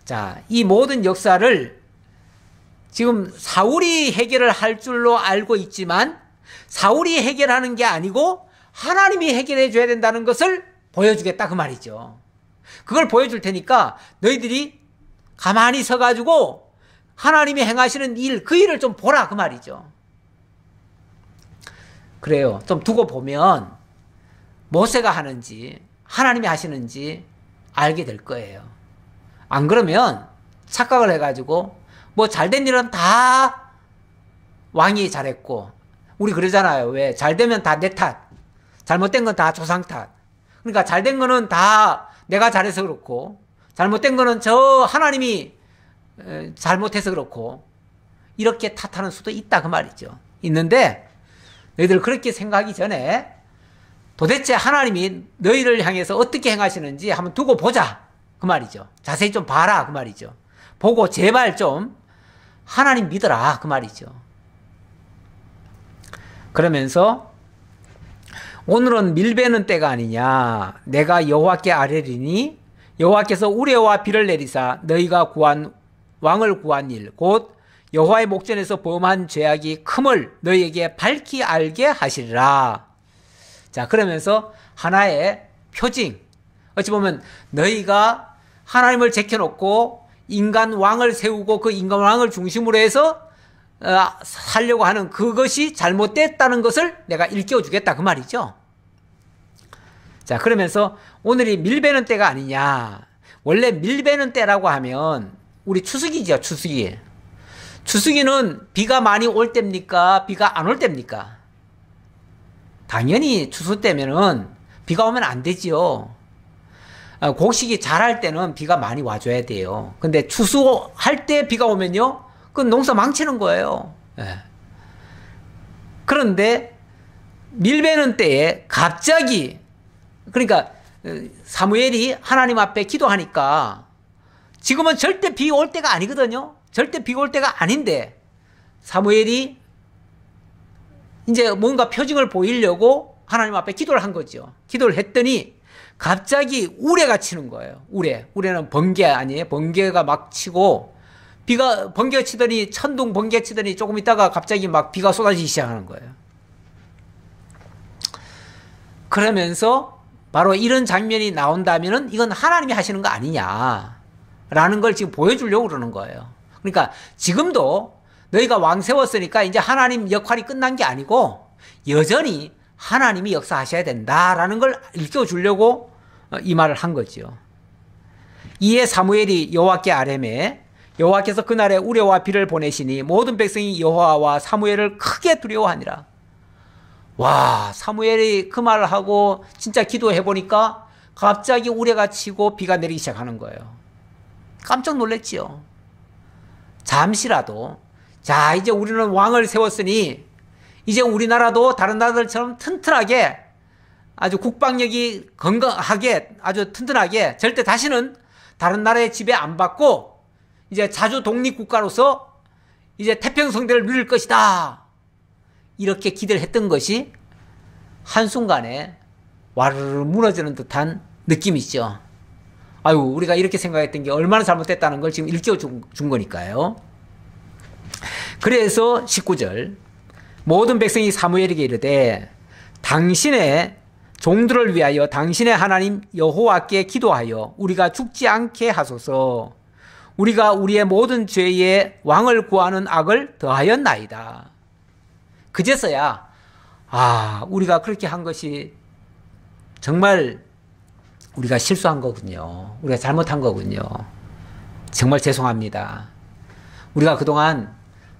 자, 이 모든 역사를 지금 사울이 해결을 할 줄로 알고 있지만 사울이 해결하는 게 아니고 하나님이 해결해 줘야 된다는 것을 보여주겠다 그 말이죠. 그걸 보여줄 테니까 너희들이 가만히 서가지고 하나님이 행하시는 일, 그 일을 좀 보라 그 말이죠. 그래요. 좀 두고 보면 모세가 하는지 하나님이 하시는지 알게 될 거예요. 안 그러면 착각을 해가지고 뭐 잘된 일은 다 왕이 잘했고 우리 그러잖아요. 왜? 잘되면 다 내 탓, 잘못된 건 다 조상 탓. 그러니까 잘된 거는 다 내가 잘해서 그렇고 잘못된 거는 저 하나님이 잘못해서 그렇고 이렇게 탓하는 수도 있다 그 말이죠. 있는데 너희들 그렇게 생각하기 전에 도대체 하나님이 너희를 향해서 어떻게 행하시는지 한번 두고 보자 그 말이죠. 자세히 좀 봐라 그 말이죠. 보고 제발 좀 하나님 믿어라 그 말이죠. 그러면서 오늘은 밀베는 때가 아니냐. 내가 여호와께 아뢰리니 여호와께서 우레와 비를 내리사 너희가 구한 왕을 구한 일 곧 여호와의 목전에서 범한 죄악이 큼을 너희에게 밝히 알게 하시리라. 자, 그러면서 하나의 표징. 어찌 보면 너희가 하나님을 제껴놓고 인간 왕을 세우고 그 인간 왕을 중심으로 해서 살려고 하는 그것이 잘못됐다는 것을 내가 일깨워 주겠다 그 말이죠. 자, 그러면서 오늘이 밀베는 때가 아니냐. 원래 밀베는 때라고 하면 우리 추수기죠. 추수기. 추수기는 비가 많이 올 때입니까? 비가 안 올 때입니까? 당연히 추수 때면은 비가 오면 안 되지요. 곡식이 자랄 때는 비가 많이 와줘야 돼요. 근데 추수할 때 비가 오면요, 그 농사 망치는 거예요. 네. 그런데 밀베는 때에 갑자기, 그러니까 사무엘이 하나님 앞에 기도하니까 지금은 절대 비 올 때가 아니거든요. 절대 비 올 때가 아닌데 사무엘이 이제 뭔가 표징을 보이려고 하나님 앞에 기도를 한 거죠. 기도를 했더니 갑자기 우레가 치는 거예요. 우레는 번개 아니에요? 번개가 막 치고 비가 번개 치더니 천둥 번개 치더니 조금 있다가 갑자기 막 비가 쏟아지기 시작하는 거예요. 그러면서 바로 이런 장면이 나온다면은 이건 하나님이 하시는 거 아니냐라는 걸 지금 보여주려고 그러는 거예요. 그러니까 지금도 너희가 왕 세웠으니까 이제 하나님 역할이 끝난 게 아니고 여전히 하나님이 역사하셔야 된다라는 걸 일깨워주려고 이 말을 한 거죠. 이에 사무엘이 여호와께 아뢰매 여호와께서 그날에 우레와 비를 보내시니 모든 백성이 여호와와 사무엘을 크게 두려워하니라. 와, 사무엘이 그 말을 하고 진짜 기도해 보니까 갑자기 우레가 치고 비가 내리기 시작하는 거예요. 깜짝 놀랐지요. 잠시라도 자, 이제 우리는 왕을 세웠으니 이제 우리나라도 다른 나라들처럼 튼튼하게 아주 국방력이 건강하게 아주 튼튼하게 절대 다시는 다른 나라의 지배 안 받고 이제 자주 독립국가로서 이제 태평성대를 누릴 것이다. 이렇게 기대를 했던 것이 한순간에 와르르 무너지는 듯한 느낌이죠. 아유, 우리가 이렇게 생각했던 게 얼마나 잘못됐다는 걸 지금 일깨워준 거니까요. 그래서 19절 모든 백성이 사무엘에게 이르되 당신의 종들을 위하여 당신의 하나님 여호와께 기도하여 우리가 죽지 않게 하소서. 우리가 우리의 모든 죄에 왕을 구하는 악을 더하였나이다. 그제서야 우리가 그렇게 한 것이 정말 우리가 실수한 거군요. 우리가 잘못한 거군요. 정말 죄송합니다. 우리가 그동안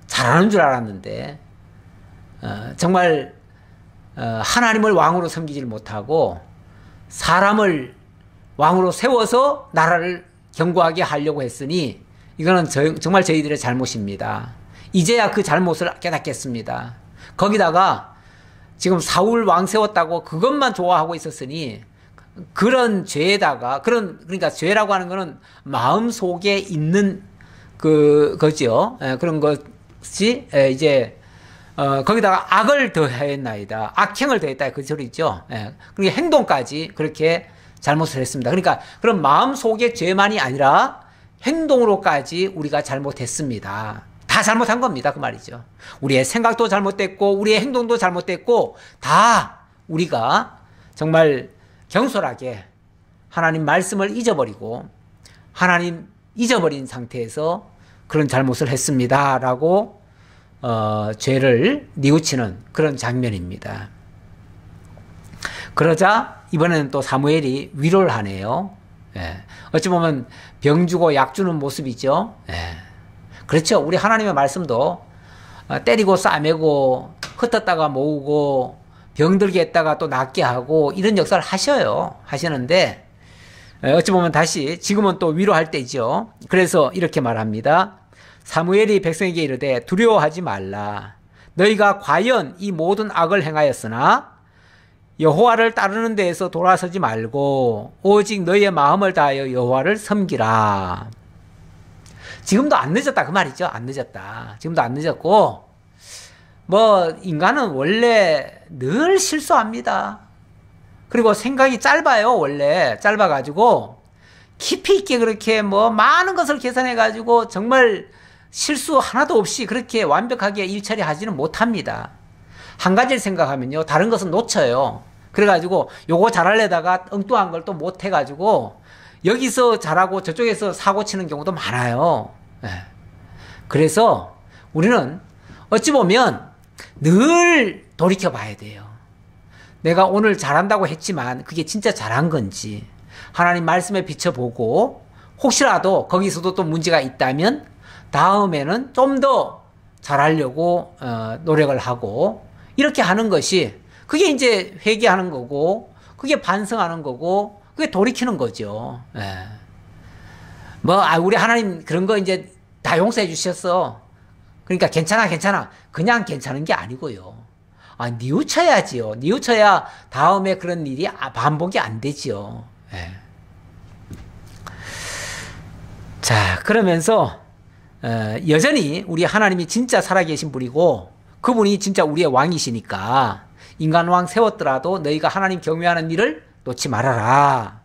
잘하는 줄 알았는데 정말 하나님을 왕으로 섬기질 못하고 사람을 왕으로 세워서 나라를 견고하게 하려고 했으니 이거는 정말 저희들의 잘못입니다. 이제야 그 잘못을 깨닫겠습니다. 거기다가 지금 사울 왕 세웠다고 그것만 좋아하고 있었으니 그런 죄에다가 그러니까 죄라고 하는 거는 마음 속에 있는 그거죠. 그런 것이 이제 거기다가 악을 더했나이다. 악행을 더했다. 그 소리죠. 예. 그리고 행동까지 그렇게 잘못을 했습니다. 그러니까 그런 마음속의 죄만이 아니라 행동으로까지 우리가 잘못했습니다. 다 잘못한 겁니다. 그 말이죠. 우리의 생각도 잘못됐고 우리의 행동도 잘못됐고 다 우리가 정말 경솔하게 하나님 말씀을 잊어버리고 하나님 잊어버린 상태에서 그런 잘못을 했습니다. 라고 죄를 뉘우치는 그런 장면입니다. 그러자 이번에는 또 사무엘이 위로를 하네요. 예. 어찌 보면 병 주고 약 주는 모습이죠. 예. 그렇죠. 우리 하나님의 말씀도 때리고 싸매고 흩었다가 모으고 병들게 했다가 또 낫게 하고 이런 역사를 하시는데 어찌 보면 다시 지금은 또 위로할 때죠. 그래서 이렇게 말합니다. 사무엘이 백성에게 이르되 두려워하지 말라. 너희가 과연 이 모든 악을 행하였으나 여호와를 따르는 데에서 돌아서지 말고 오직 너희의 마음을 다하여 여호와를 섬기라. 지금도 안 늦었다 그 말이죠. 안 늦었다. 지금도 안 늦었고 인간은 원래 늘 실수합니다. 그리고 생각이 짧아요. 원래 짧아가지고 깊이 있게 그렇게 많은 것을 계산해가지고 정말 실수 하나도 없이 그렇게 완벽하게 일처리하지는 못합니다. 한 가지를 생각하면요 다른 것은 놓쳐요. 그래가지고 요거 잘하려다가 엉뚱한 걸 또 못해가지고 여기서 잘하고 저쪽에서 사고 치는 경우도 많아요. 네. 그래서 우리는 어찌 보면 늘 돌이켜 봐야 돼요. 내가 오늘 잘한다고 했지만 그게 진짜 잘한 건지 하나님 말씀에 비춰보고 혹시라도 거기서도 또 문제가 있다면 다음에는 좀 더 잘하려고 노력을 하고 이렇게 하는 것이 그게 이제 회개하는 거고 그게 반성하는 거고 그게 돌이키는 거죠. 예. 우리 하나님 그런 거 이제 다 용서해 주셨어. 그러니까 괜찮아. 그냥 괜찮은 게 아니고요. 뉘우쳐야지요. 뉘우쳐야 다음에 그런 일이 반복이 안 되지요. 예. 자, 그러면서 여전히 우리 하나님이 진짜 살아계신 분이고 그분이 진짜 우리의 왕이시니까 인간왕 세웠더라도 너희가 하나님 경외하는 일을 놓지 말아라.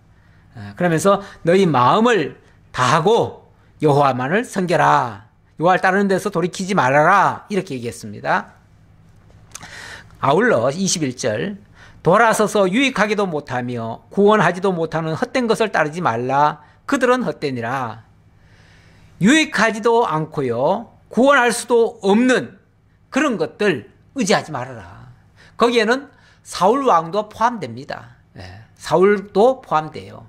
그러면서 너희 마음을 다하고 여호와만을 섬겨라. 여호와를 따르는 데서 돌이키지 말아라. 이렇게 얘기했습니다. 아울러 21절 돌아서서 유익하기도 못하며 구원하지도 못하는 헛된 것을 따르지 말라. 그들은 헛되니라. 유익하지도 않고요 구원할 수도 없는 그런 것들 의지하지 말아라. 거기에는 사울 왕도 포함됩니다. 사울도 포함돼요.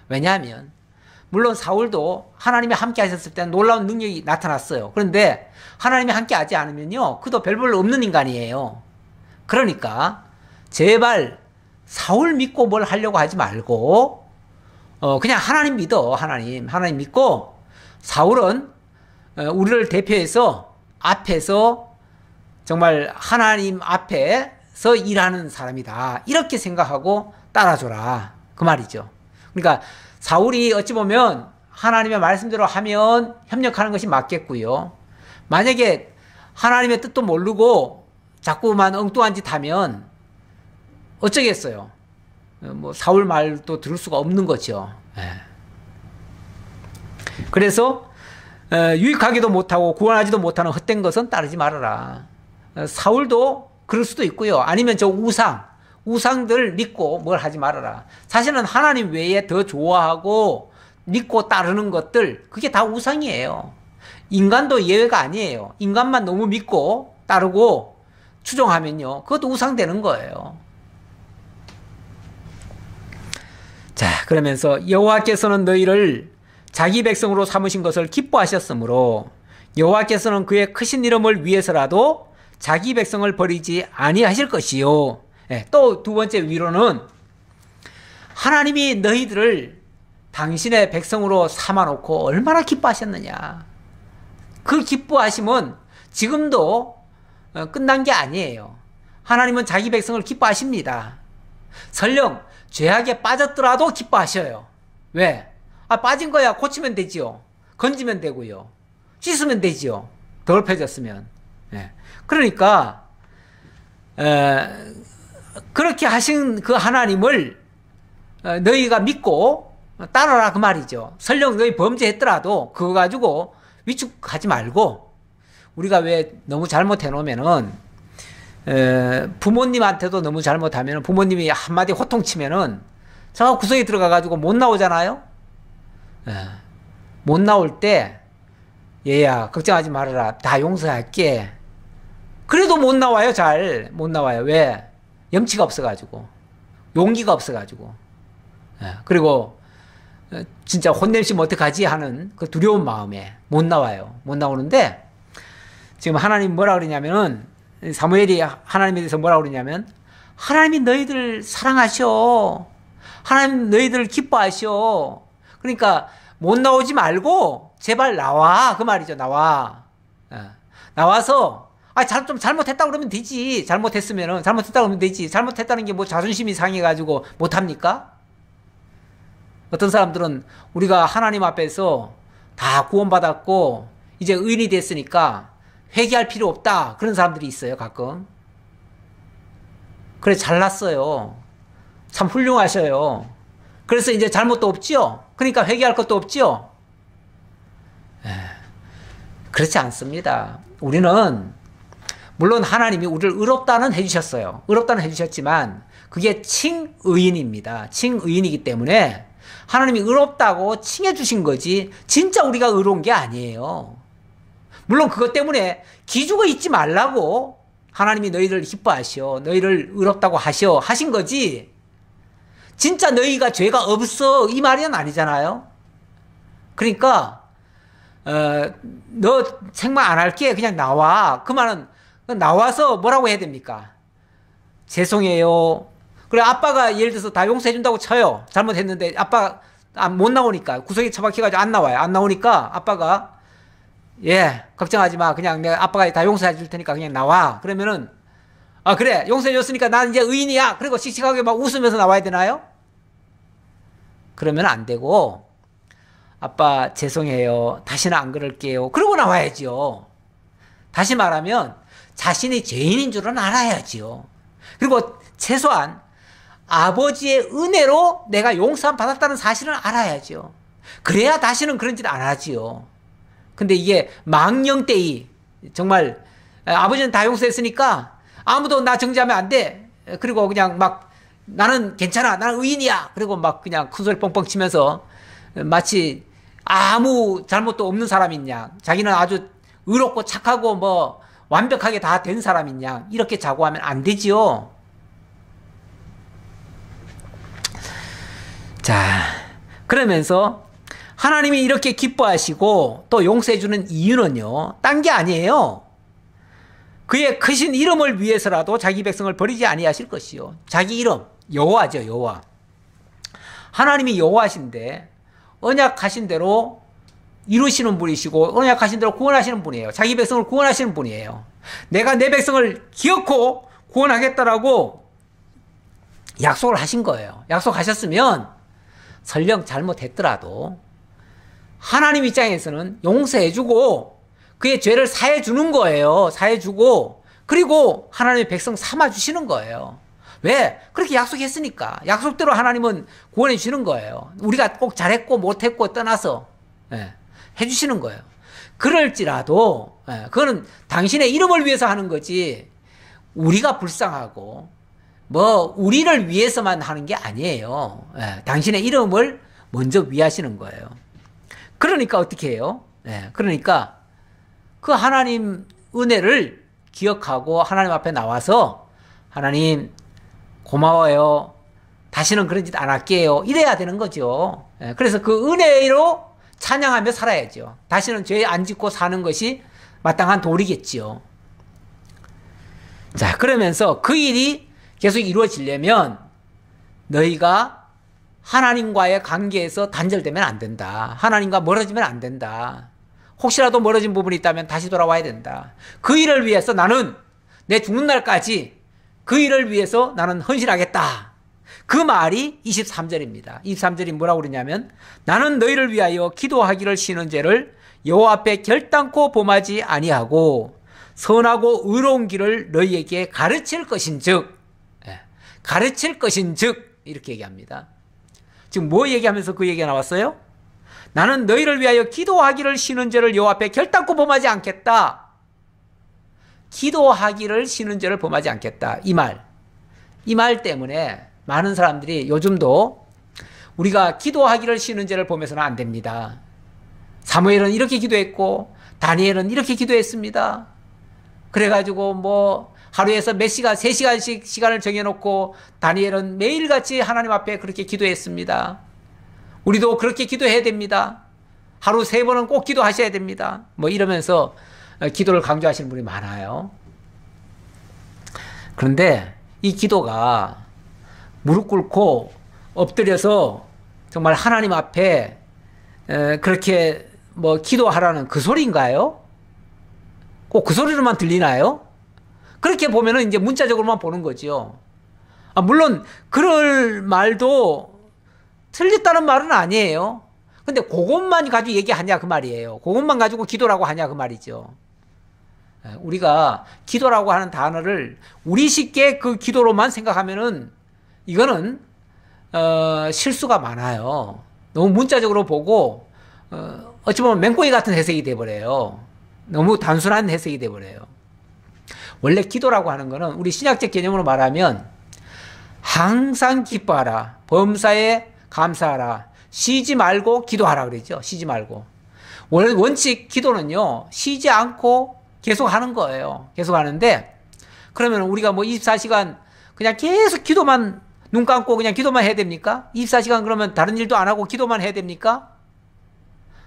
왜냐하면 물론 사울도 하나님이 함께 하셨을 때는 놀라운 능력이 나타났어요. 그런데 하나님이 함께 하지 않으면요 그도 별 볼 없는 인간이에요. 그러니까 제발 사울 믿고 뭘 하려고 하지 말고 그냥 하나님 믿어. 하나님 믿고 사울은 우리를 대표해서 앞에서 정말 하나님 앞에서 일하는 사람이다. 이렇게 생각하고 따라줘라. 그 말이죠. 그러니까 사울이 어찌 보면 하나님의 말씀대로 하면 협력하는 것이 맞겠고요. 만약에 하나님의 뜻도 모르고 자꾸만 엉뚱한 짓 하면 어쩌겠어요. 사울 말도 들을 수가 없는 거죠. 그래서 유익하기도 못하고 구원하지도 못하는 헛된 것은 따르지 말아라. 사울도 그럴 수도 있고요. 아니면 저 우상들 믿고 뭘 하지 말아라. 사실은 하나님 외에 더 좋아하고 믿고 따르는 것들 그게 다 우상이에요. 인간도 예외가 아니에요. 인간만 너무 믿고 따르고 추종하면요 그것도 우상되는 거예요. 자, 그러면서 여호와께서는 너희를 자기 백성으로 삼으신 것을 기뻐하셨으므로 여호와께서는 그의 크신 이름을 위해서라도 자기 백성을 버리지 아니하실 것이요. 또 두 번째 위로는 하나님이 너희들을 당신의 백성으로 삼아놓고 얼마나 기뻐하셨느냐. 그 기뻐하심은 지금도 끝난 게 아니에요. 하나님은 자기 백성을 기뻐하십니다. 설령 죄악에 빠졌더라도 기뻐하셔요. 왜? 빠진 거야 고치면 되지요. 건지면 되고요. 씻으면 되지요. 더럽혀졌으면. 그러니까 그렇게 하신 그 하나님을 너희가 믿고 따라라 그 말이죠. 설령 너희 범죄했더라도 그거 가지고 위축하지 말고, 우리가 왜 너무 잘못해 놓으면은 부모님한테도 너무 잘못하면 부모님이 한마디 호통치면은 저 구석에 들어가 가지고 못 나오잖아요. 못 나올 때 얘야 걱정하지 말아라, 다 용서할게. 그래도 못 나와요. 잘 못 나와요. 왜? 염치가 없어가지고, 용기가 없어가지고, 그리고 진짜 혼내시면 어떡하지 하는 그 두려운 마음에 못 나와요. 못 나오는데, 지금 하나님 뭐라 그러냐면은, 사무엘이 하나님에 대해서 뭐라 그러냐면, 하나님이 너희들 사랑하셔, 하나님 너희들 기뻐하셔. 그러니까 못 나오지 말고 제발 나와 그 말이죠. 나와. 나와서 좀 잘못했다 그러면 되지. 잘못했으면은 잘못했다 그러면 되지. 잘못했다는 게 뭐 자존심이 상해가지고 못합니까? 어떤 사람들은 우리가 하나님 앞에서 다 구원받았고 이제 의인이 됐으니까 회개할 필요 없다, 그런 사람들이 있어요. 가끔. 그래, 잘났어요. 참 훌륭하셔요. 그래서 이제 잘못도 없지요. 그러니까 회개할 것도 없지요. 그렇지 않습니다. 우리는 물론 하나님이 우리를 의롭다는 해주셨어요. 의롭다는 해주셨지만 그게 칭의인입니다. 칭의인이기 때문에 하나님이 의롭다고 칭해 주신 거지 진짜 우리가 의로운 게 아니에요. 물론 그것 때문에 기죽어 있지 말라고 하나님이 너희를 기뻐하시오, 너희를 의롭다고 하신 거지 진짜 너희가 죄가 없어 이 말은 아니잖아요. 그러니까 너 생각 안 할게, 그냥 나와. 그 말은 나와서 뭐라고 해야 됩니까? 죄송해요. 그래, 아빠가 예를 들어서 다 용서해 준다고 쳐요. 잘못했는데 아빠 못 나오니까, 구석에 처박혀가지고 안 나와요. 안 나오니까 아빠가 예, 걱정하지 마, 그냥 내가 아빠가 다 용서해 줄 테니까 그냥 나와. 그러면은 그래, 용서해 줬으니까 난 이제 의인이야. 그리고 씩씩하게 막 웃으면서 나와야 되나요? 그러면 안 되고, 아빠 죄송해요, 다시는 안 그럴게요, 그러고 나와야죠. 다시 말하면 자신이 죄인인 줄은 알아야지요. 그리고 최소한 아버지의 은혜로 내가 용서함 받았다는 사실은 알아야죠. 그래야 다시는 그런 짓 안 하지요. 근데 이게 망령되이 정말 아버지는 다 용서했으니까 아무도 나 정죄하면 안 돼, 그리고 그냥 막 나는 괜찮아, 나는 의인이야, 그리고 막 그냥 큰소리 뻥뻥 치면서 마치 아무 잘못도 없는 사람인 양, 자기는 아주 의롭고 착하고 뭐 완벽하게 다 된 사람인 양 이렇게 자고하면 안 되지요. 자, 그러면서 하나님이 이렇게 기뻐하시고 또 용서해 주는 이유는요, 딴 게 아니에요. 그의 크신 이름을 위해서라도 자기 백성을 버리지 아니하실 것이요. 자기 이름, 여호와죠, 여호와. 하나님이 여호와신데 언약하신 대로 이루시는 분이시고 언약하신 대로 구원하시는 분이에요. 자기 백성을 구원하시는 분이에요. 내가 내 백성을 기어코 구원하겠다라고 약속을 하신 거예요. 약속하셨으면 설령 잘못했더라도 하나님 입장에서는 용서해주고 그의 죄를 사해주는 거예요. 사해주고, 그리고 하나님의 백성 삼아주시는 거예요. 왜? 그렇게 약속했으니까. 약속대로 하나님은 구원해 주시는 거예요. 우리가 꼭 잘했고 못했고 떠나서 해주시는 거예요. 그럴지라도 그거는 당신의 이름을 위해서 하는 거지 우리가 불쌍하고 뭐 우리를 위해서만 하는 게 아니에요. 당신의 이름을 먼저 위하시는 거예요. 그러니까 어떻게 해요? 그러니까 그 하나님 은혜를 기억하고 하나님 앞에 나와서 하나님 고마워요, 다시는 그런 짓 안 할게요, 이래야 되는 거죠. 그래서 그 은혜로 찬양하며 살아야죠. 다시는 죄 안 짓고 사는 것이 마땅한 도리겠지요. 자, 그러면서 그 일이 계속 이루어지려면 너희가 하나님과의 관계에서 단절되면 안 된다. 하나님과 멀어지면 안 된다. 혹시라도 멀어진 부분이 있다면 다시 돌아와야 된다. 그 일을 위해서 나는 내 죽는 날까지 그 일을 위해서 나는 헌신하겠다. 그 말이 23절입니다. 23절이 뭐라고 그러냐면 나는 너희를 위하여 기도하기를 쉬는 죄를 여호와 앞에 결단코 범하지 아니하고 선하고 의로운 길을 너희에게 가르칠 것인즉, 가르칠 것인즉 이렇게 얘기합니다. 지금 뭐 얘기하면서 그 얘기가 나왔어요? 나는 너희를 위하여 기도하기를 쉬는 죄를 여호와 앞에 결단코 범하지 않겠다. 기도하기를 쉬는 죄를 범하지 않겠다. 이 말 때문에 많은 사람들이 요즘도 우리가 기도하기를 쉬는 죄를 범해서는 안 됩니다. 사무엘은 이렇게 기도했고 다니엘은 이렇게 기도했습니다. 그래가지고 뭐 하루에서 몇 시간, 3시간씩 시간을 정해놓고 다니엘은 매일같이 하나님 앞에 그렇게 기도했습니다. 우리도 그렇게 기도해야 됩니다. 하루 3번은 꼭 기도하셔야 됩니다. 뭐 이러면서 기도를 강조하시는 분이 많아요. 그런데 이 기도가 무릎 꿇고 엎드려서 정말 하나님 앞에 그렇게 뭐 기도하라는 그 소리인가요? 꼭 그 소리로만 들리나요? 그렇게 보면은 이제 문자적으로만 보는 거죠. 물론 그럴 말도 틀렸다는 말은 아니에요. 근데 그것만 가지고 얘기하냐 그 말이에요. 그것만 가지고 기도라고 하냐 그 말이죠. 우리가 기도라고 하는 단어를 우리식의 그 기도로만 생각하면은 이거는 실수가 많아요. 너무 문자적으로 보고 어찌 보면 맹꽁이 같은 해석이 돼버려요. 너무 단순한 해석이 돼버려요. 원래 기도라고 하는 거는 우리 신약적 개념으로 말하면 항상 기뻐하라, 범사에 감사하라, 쉬지 말고 기도하라 그러죠. 쉬지 말고. 원칙 기도는요, 쉬지 않고 계속 하는 거예요. 계속 하는데, 그러면 우리가 뭐 24시간 그냥 계속 기도만, 눈 감고 그냥 기도만 해야 됩니까? 24시간 그러면 다른 일도 안 하고 기도만 해야 됩니까?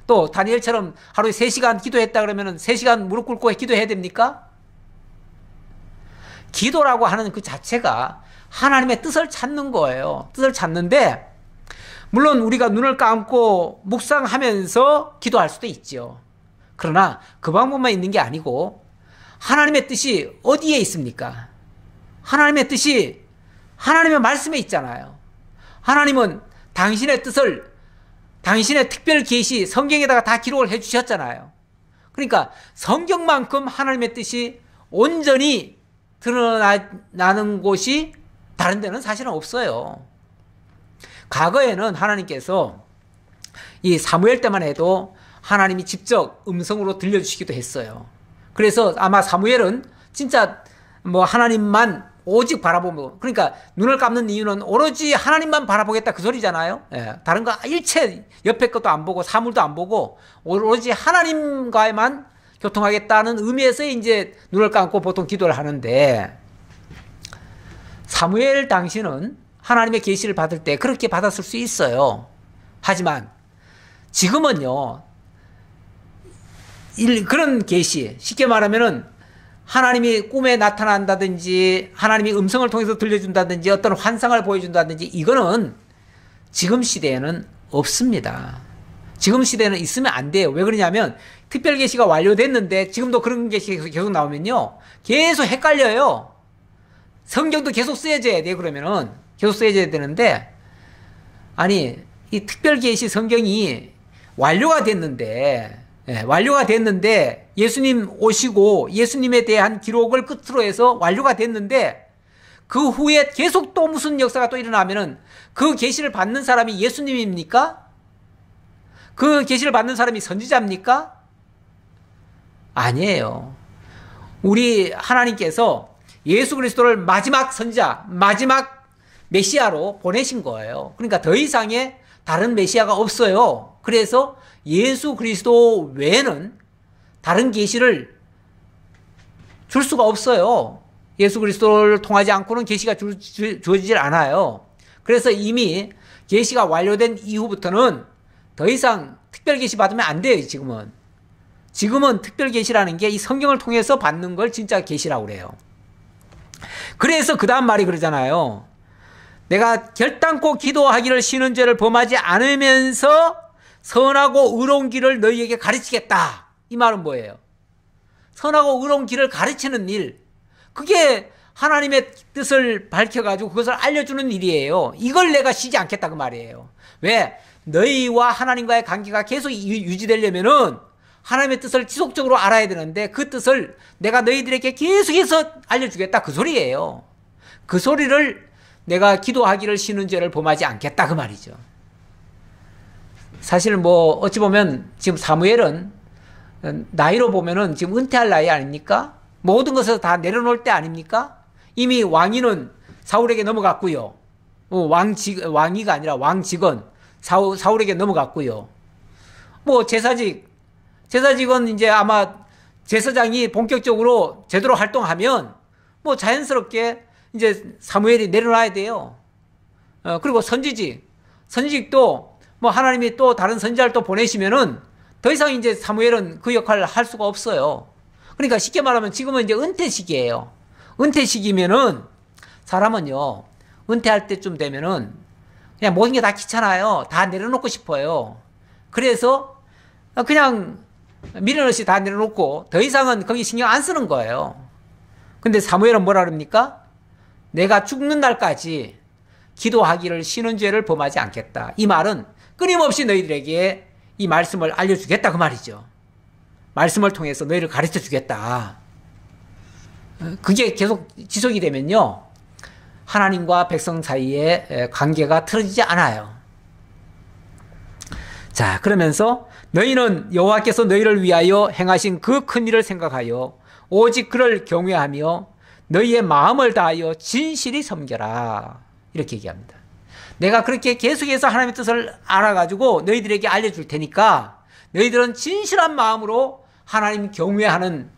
또 다니엘처럼 하루에 3시간 기도했다 그러면 3시간 무릎 꿇고 기도해야 됩니까? 기도라고 하는 그 자체가 하나님의 뜻을 찾는 거예요. 뜻을 찾는데, 물론 우리가 눈을 감고 묵상하면서 기도할 수도 있죠. 그러나 그 방법만 있는 게 아니고 하나님의 뜻이 어디에 있습니까? 하나님의 뜻이 하나님의 말씀에 있잖아요. 하나님은 당신의 뜻을, 당신의 특별 계시 성경에다가 다 기록을 해 주셨잖아요. 그러니까 성경만큼 하나님의 뜻이 온전히 드러나는 곳이 다른 데는 사실은 없어요. 과거에는 하나님께서 이 사무엘 때만 해도 하나님이 직접 음성으로 들려주시기도 했어요. 그래서 아마 사무엘은 진짜 뭐 하나님만 오직 바라보고, 그러니까 눈을 감는 이유는 오로지 하나님만 바라보겠다 그 소리잖아요. 예, 다른 거 일체 옆에 것도 안 보고 사물도 안 보고 오로지 하나님과만 교통하겠다는 의미에서 이제 눈을 감고 보통 기도를 하는데, 사무엘 당시는 하나님의 계시를 받을 때 그렇게 받았을 수 있어요. 하지만 지금은요, 그런 계시, 쉽게 말하면은 하나님이 꿈에 나타난다든지 하나님이 음성을 통해서 들려준다든지 어떤 환상을 보여준다든지 이거는 지금 시대에는 없습니다. 지금 시대에는 있으면 안 돼요. 왜 그러냐면 특별 계시가 완료됐는데 지금도 그런 계시가 계속 나오면요, 계속 헷갈려요. 성경도 계속 쓰여져야 돼. 그러면은 계속 쓰여져야 되는데, 아니 이 특별 계시 성경이 완료가 됐는데, 완료가 됐는데 예수님 오시고 예수님에 대한 기록을 끝으로 해서 완료가 됐는데 그 후에 계속 또 무슨 역사가 또 일어나면은 그 계시를 받는 사람이 예수님입니까? 그 계시를 받는 사람이 선지자입니까? 아니에요. 우리 하나님께서 예수 그리스도를 마지막 선지자, 마지막 메시아로 보내신 거예요. 그러니까 더 이상의 다른 메시아가 없어요. 그래서 예수 그리스도 외에는 다른 계시를 줄 수가 없어요. 예수 그리스도를 통하지 않고는 계시가 주어지질 않아요. 그래서 이미 계시가 완료된 이후부터는 더 이상 특별 계시 받으면 안 돼요. 지금은 특별 계시라는 게 이 성경을 통해서 받는 걸 진짜 계시라고 그래요. 그래서 그 다음 말이 그러잖아요. 내가 결단코 기도하기를 쉬는 죄를 범하지 않으면서 선하고 의로운 길을 너희에게 가르치겠다. 이 말은 뭐예요? 선하고 의로운 길을 가르치는 일, 그게 하나님의 뜻을 밝혀가지고 그것을 알려주는 일이에요. 이걸 내가 쉬지 않겠다 그 말이에요. 왜? 너희와 하나님과의 관계가 계속 유지되려면은 하나님의 뜻을 지속적으로 알아야 되는데 그 뜻을 내가 너희들에게 계속해서 알려주겠다 그 소리예요. 그 소리를 내가 기도하기를 쉬는 죄를 범하지 않겠다 그 말이죠. 사실 뭐 어찌 보면 지금 사무엘은 나이로 보면은 지금 은퇴할 나이 아닙니까? 모든 것을 다 내려놓을 때 아닙니까? 이미 왕위는 사울에게 넘어갔고요. 왕위가 아니라 왕직은 사울에게 넘어갔고요. 뭐 제사직은 이제 아마 제사장이 본격적으로 제대로 활동하면 뭐 자연스럽게 이제 사무엘이 내려놔야 돼요. 그리고 선지직도 뭐 하나님이 또 다른 선지자를 또 보내시면은 더 이상 이제 사무엘은 그 역할을 할 수가 없어요. 그러니까 쉽게 말하면 지금은 이제 은퇴 시기예요. 은퇴 시기면은 사람은요, 은퇴할 때쯤 되면은 그냥 모든 게 다 귀찮아요. 다 내려놓고 싶어요. 그래서 그냥 미련 없이 다 내려놓고 더 이상은 거기 신경 안 쓰는 거예요. 근데 사무엘은 뭐라 그럽니까? 내가 죽는 날까지 기도하기를 쉬는 죄를 범하지 않겠다. 이 말은 끊임없이 너희들에게 이 말씀을 알려주겠다 그 말이죠. 말씀을 통해서 너희를 가르쳐 주겠다. 그게 계속 지속이 되면요, 하나님과 백성 사이의 관계가 틀어지지 않아요. 자, 그러면서 너희는 여호와께서 너희를 위하여 행하신 그 큰 일을 생각하여 오직 그를 경외하며 너희의 마음을 다하여 진실히 섬겨라. 이렇게 얘기합니다. 내가 그렇게 계속해서 하나님의 뜻을 알아가지고 너희들에게 알려줄 테니까 너희들은 진실한 마음으로 하나님 경외하는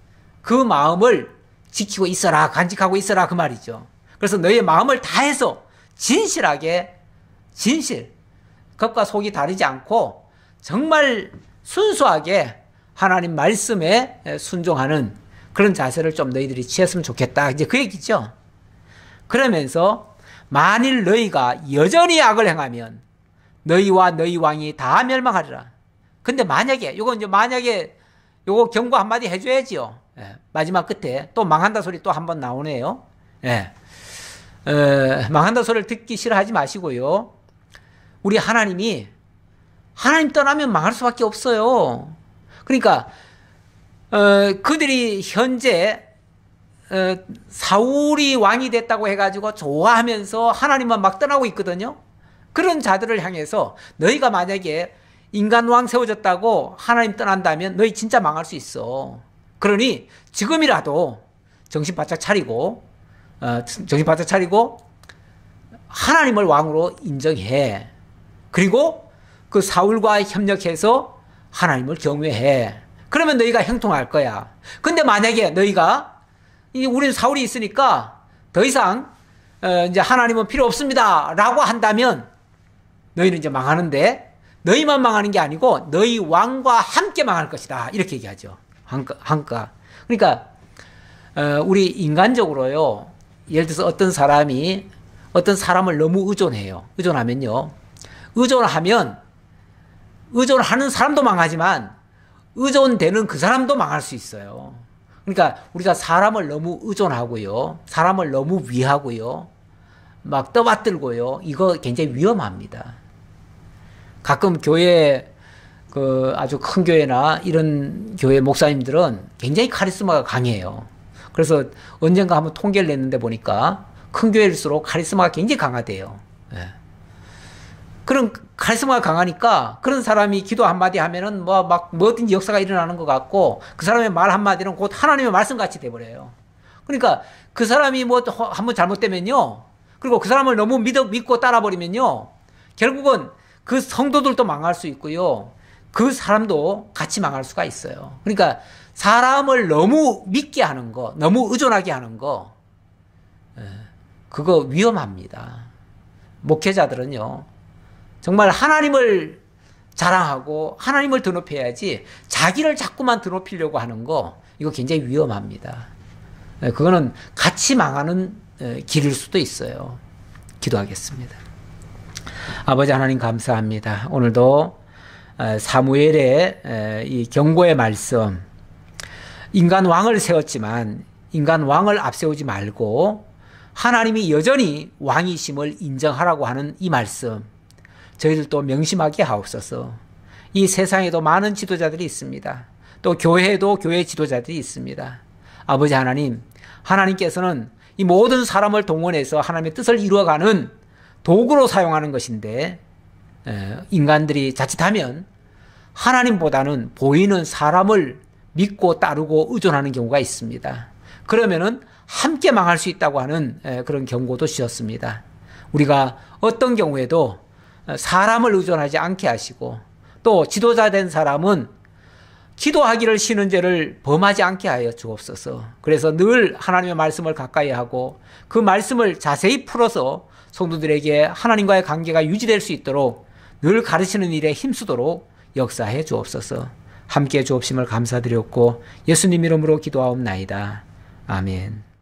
그 마음을 지키고 있어라, 간직하고 있어라 그 말이죠. 그래서 너희의 마음을 다해서 진실하게, 겉과 속이 다르지 않고 정말 순수하게 하나님 말씀에 순종하는 그런 자세를 좀 너희들이 취했으면 좋겠다. 이제 그 얘기죠. 그러면서 만일 너희가 여전히 악을 행하면 너희와 너희 왕이 다 멸망하리라. 근데 만약에, 요거 경고 한마디 해줘야지요. 예, 마지막 끝에 또 망한다 소리 또 한 번 나오네요. 예. 망한다 소리를 듣기 싫어하지 마시고요. 우리 하나님 떠나면 망할 수밖에 없어요. 그러니까 그들이 현재 사울이 왕이 됐다고 해가지고 좋아하면서 하나님만 막 떠나고 있거든요. 그런 자들을 향해서 너희가 만약에 인간 왕 세워졌다고 하나님 떠난다면 너희 진짜 망할 수 있어. 그러니 지금이라도 정신 바짝 차리고 하나님을 왕으로 인정해. 그리고 그 사울과 협력해서 하나님을 경외해. 그러면 너희가 형통할 거야. 근데 만약에 너희가 우리는 사울이 있으니까 더 이상 이제 하나님은 필요 없습니다 라고 한다면 너희는 이제 망하는데, 너희만 망하는 게 아니고 너희 왕과 함께 망할 것이다 이렇게 얘기하죠. 한가. 그러니까 우리 인간적으로요, 예를 들어서 어떤 사람을 너무 의존하면요, 의존하는 사람도 망하지만 의존되는 그 사람도 망할 수 있어요. 그러니까 우리가 사람을 너무 의존하고요, 사람을 너무 위하고요, 막 떠받들고요, 이거 굉장히 위험합니다. 가끔 교회, 아주 큰 교회나 이런 교회 목사님들은 굉장히 카리스마가 강해요. 그래서 언젠가 한번 통계를 냈는데 보니까 큰 교회일수록 카리스마가 굉장히 강하대요. 예. 그런 카리스마가 강하니까 그런 사람이 기도 한마디 하면은 뭐든지 역사가 일어나는 것 같고, 그 사람의 말 한마디는 곧 하나님의 말씀같이 돼버려요. 그러니까 그 사람이 뭐 한번 잘못되면요, 그리고 그 사람을 너무 믿고 따라버리면요, 결국은 그 성도들도 망할 수 있고요, 그 사람도 같이 망할 수가 있어요. 그러니까 사람을 너무 믿게 하는 거, 너무 의존하게 하는 거, 그거 위험합니다. 목회자들은요, 정말 하나님을 자랑하고 하나님을 드높여야지 자기를 자꾸만 드높이려고 하는 거, 이거 굉장히 위험합니다. 그거는 같이 망하는 길일 수도 있어요. 기도하겠습니다. 아버지 하나님 감사합니다. 오늘도 사무엘의 이 경고의 말씀, 인간 왕을 세웠지만 인간 왕을 앞세우지 말고 하나님이 여전히 왕이심을 인정하라고 하는 이 말씀, 저희들도 명심하게 하옵소서. 이 세상에도 많은 지도자들이 있습니다. 또 교회에도 교회 지도자들이 있습니다. 아버지 하나님, 하나님께서는 이 모든 사람을 동원해서 하나님의 뜻을 이루어가는 도구로 사용하는 것인데 인간들이 자칫하면 하나님보다는 보이는 사람을 믿고 따르고 의존하는 경우가 있습니다. 그러면은 함께 망할 수 있다고 하는 그런 경고도 주셨습니다. 우리가 어떤 경우에도 사람을 의존하지 않게 하시고 또 지도자 된 사람은 기도하기를 쉬는 죄를 범하지 않게 하여 주옵소서. 그래서 늘 하나님의 말씀을 가까이 하고 그 말씀을 자세히 풀어서 성도들에게 하나님과의 관계가 유지될 수 있도록 늘 가르치는 일에 힘쓰도록 역사해 주옵소서. 함께 주옵심을 감사드렸고 예수님 이름으로 기도하옵나이다. 아멘.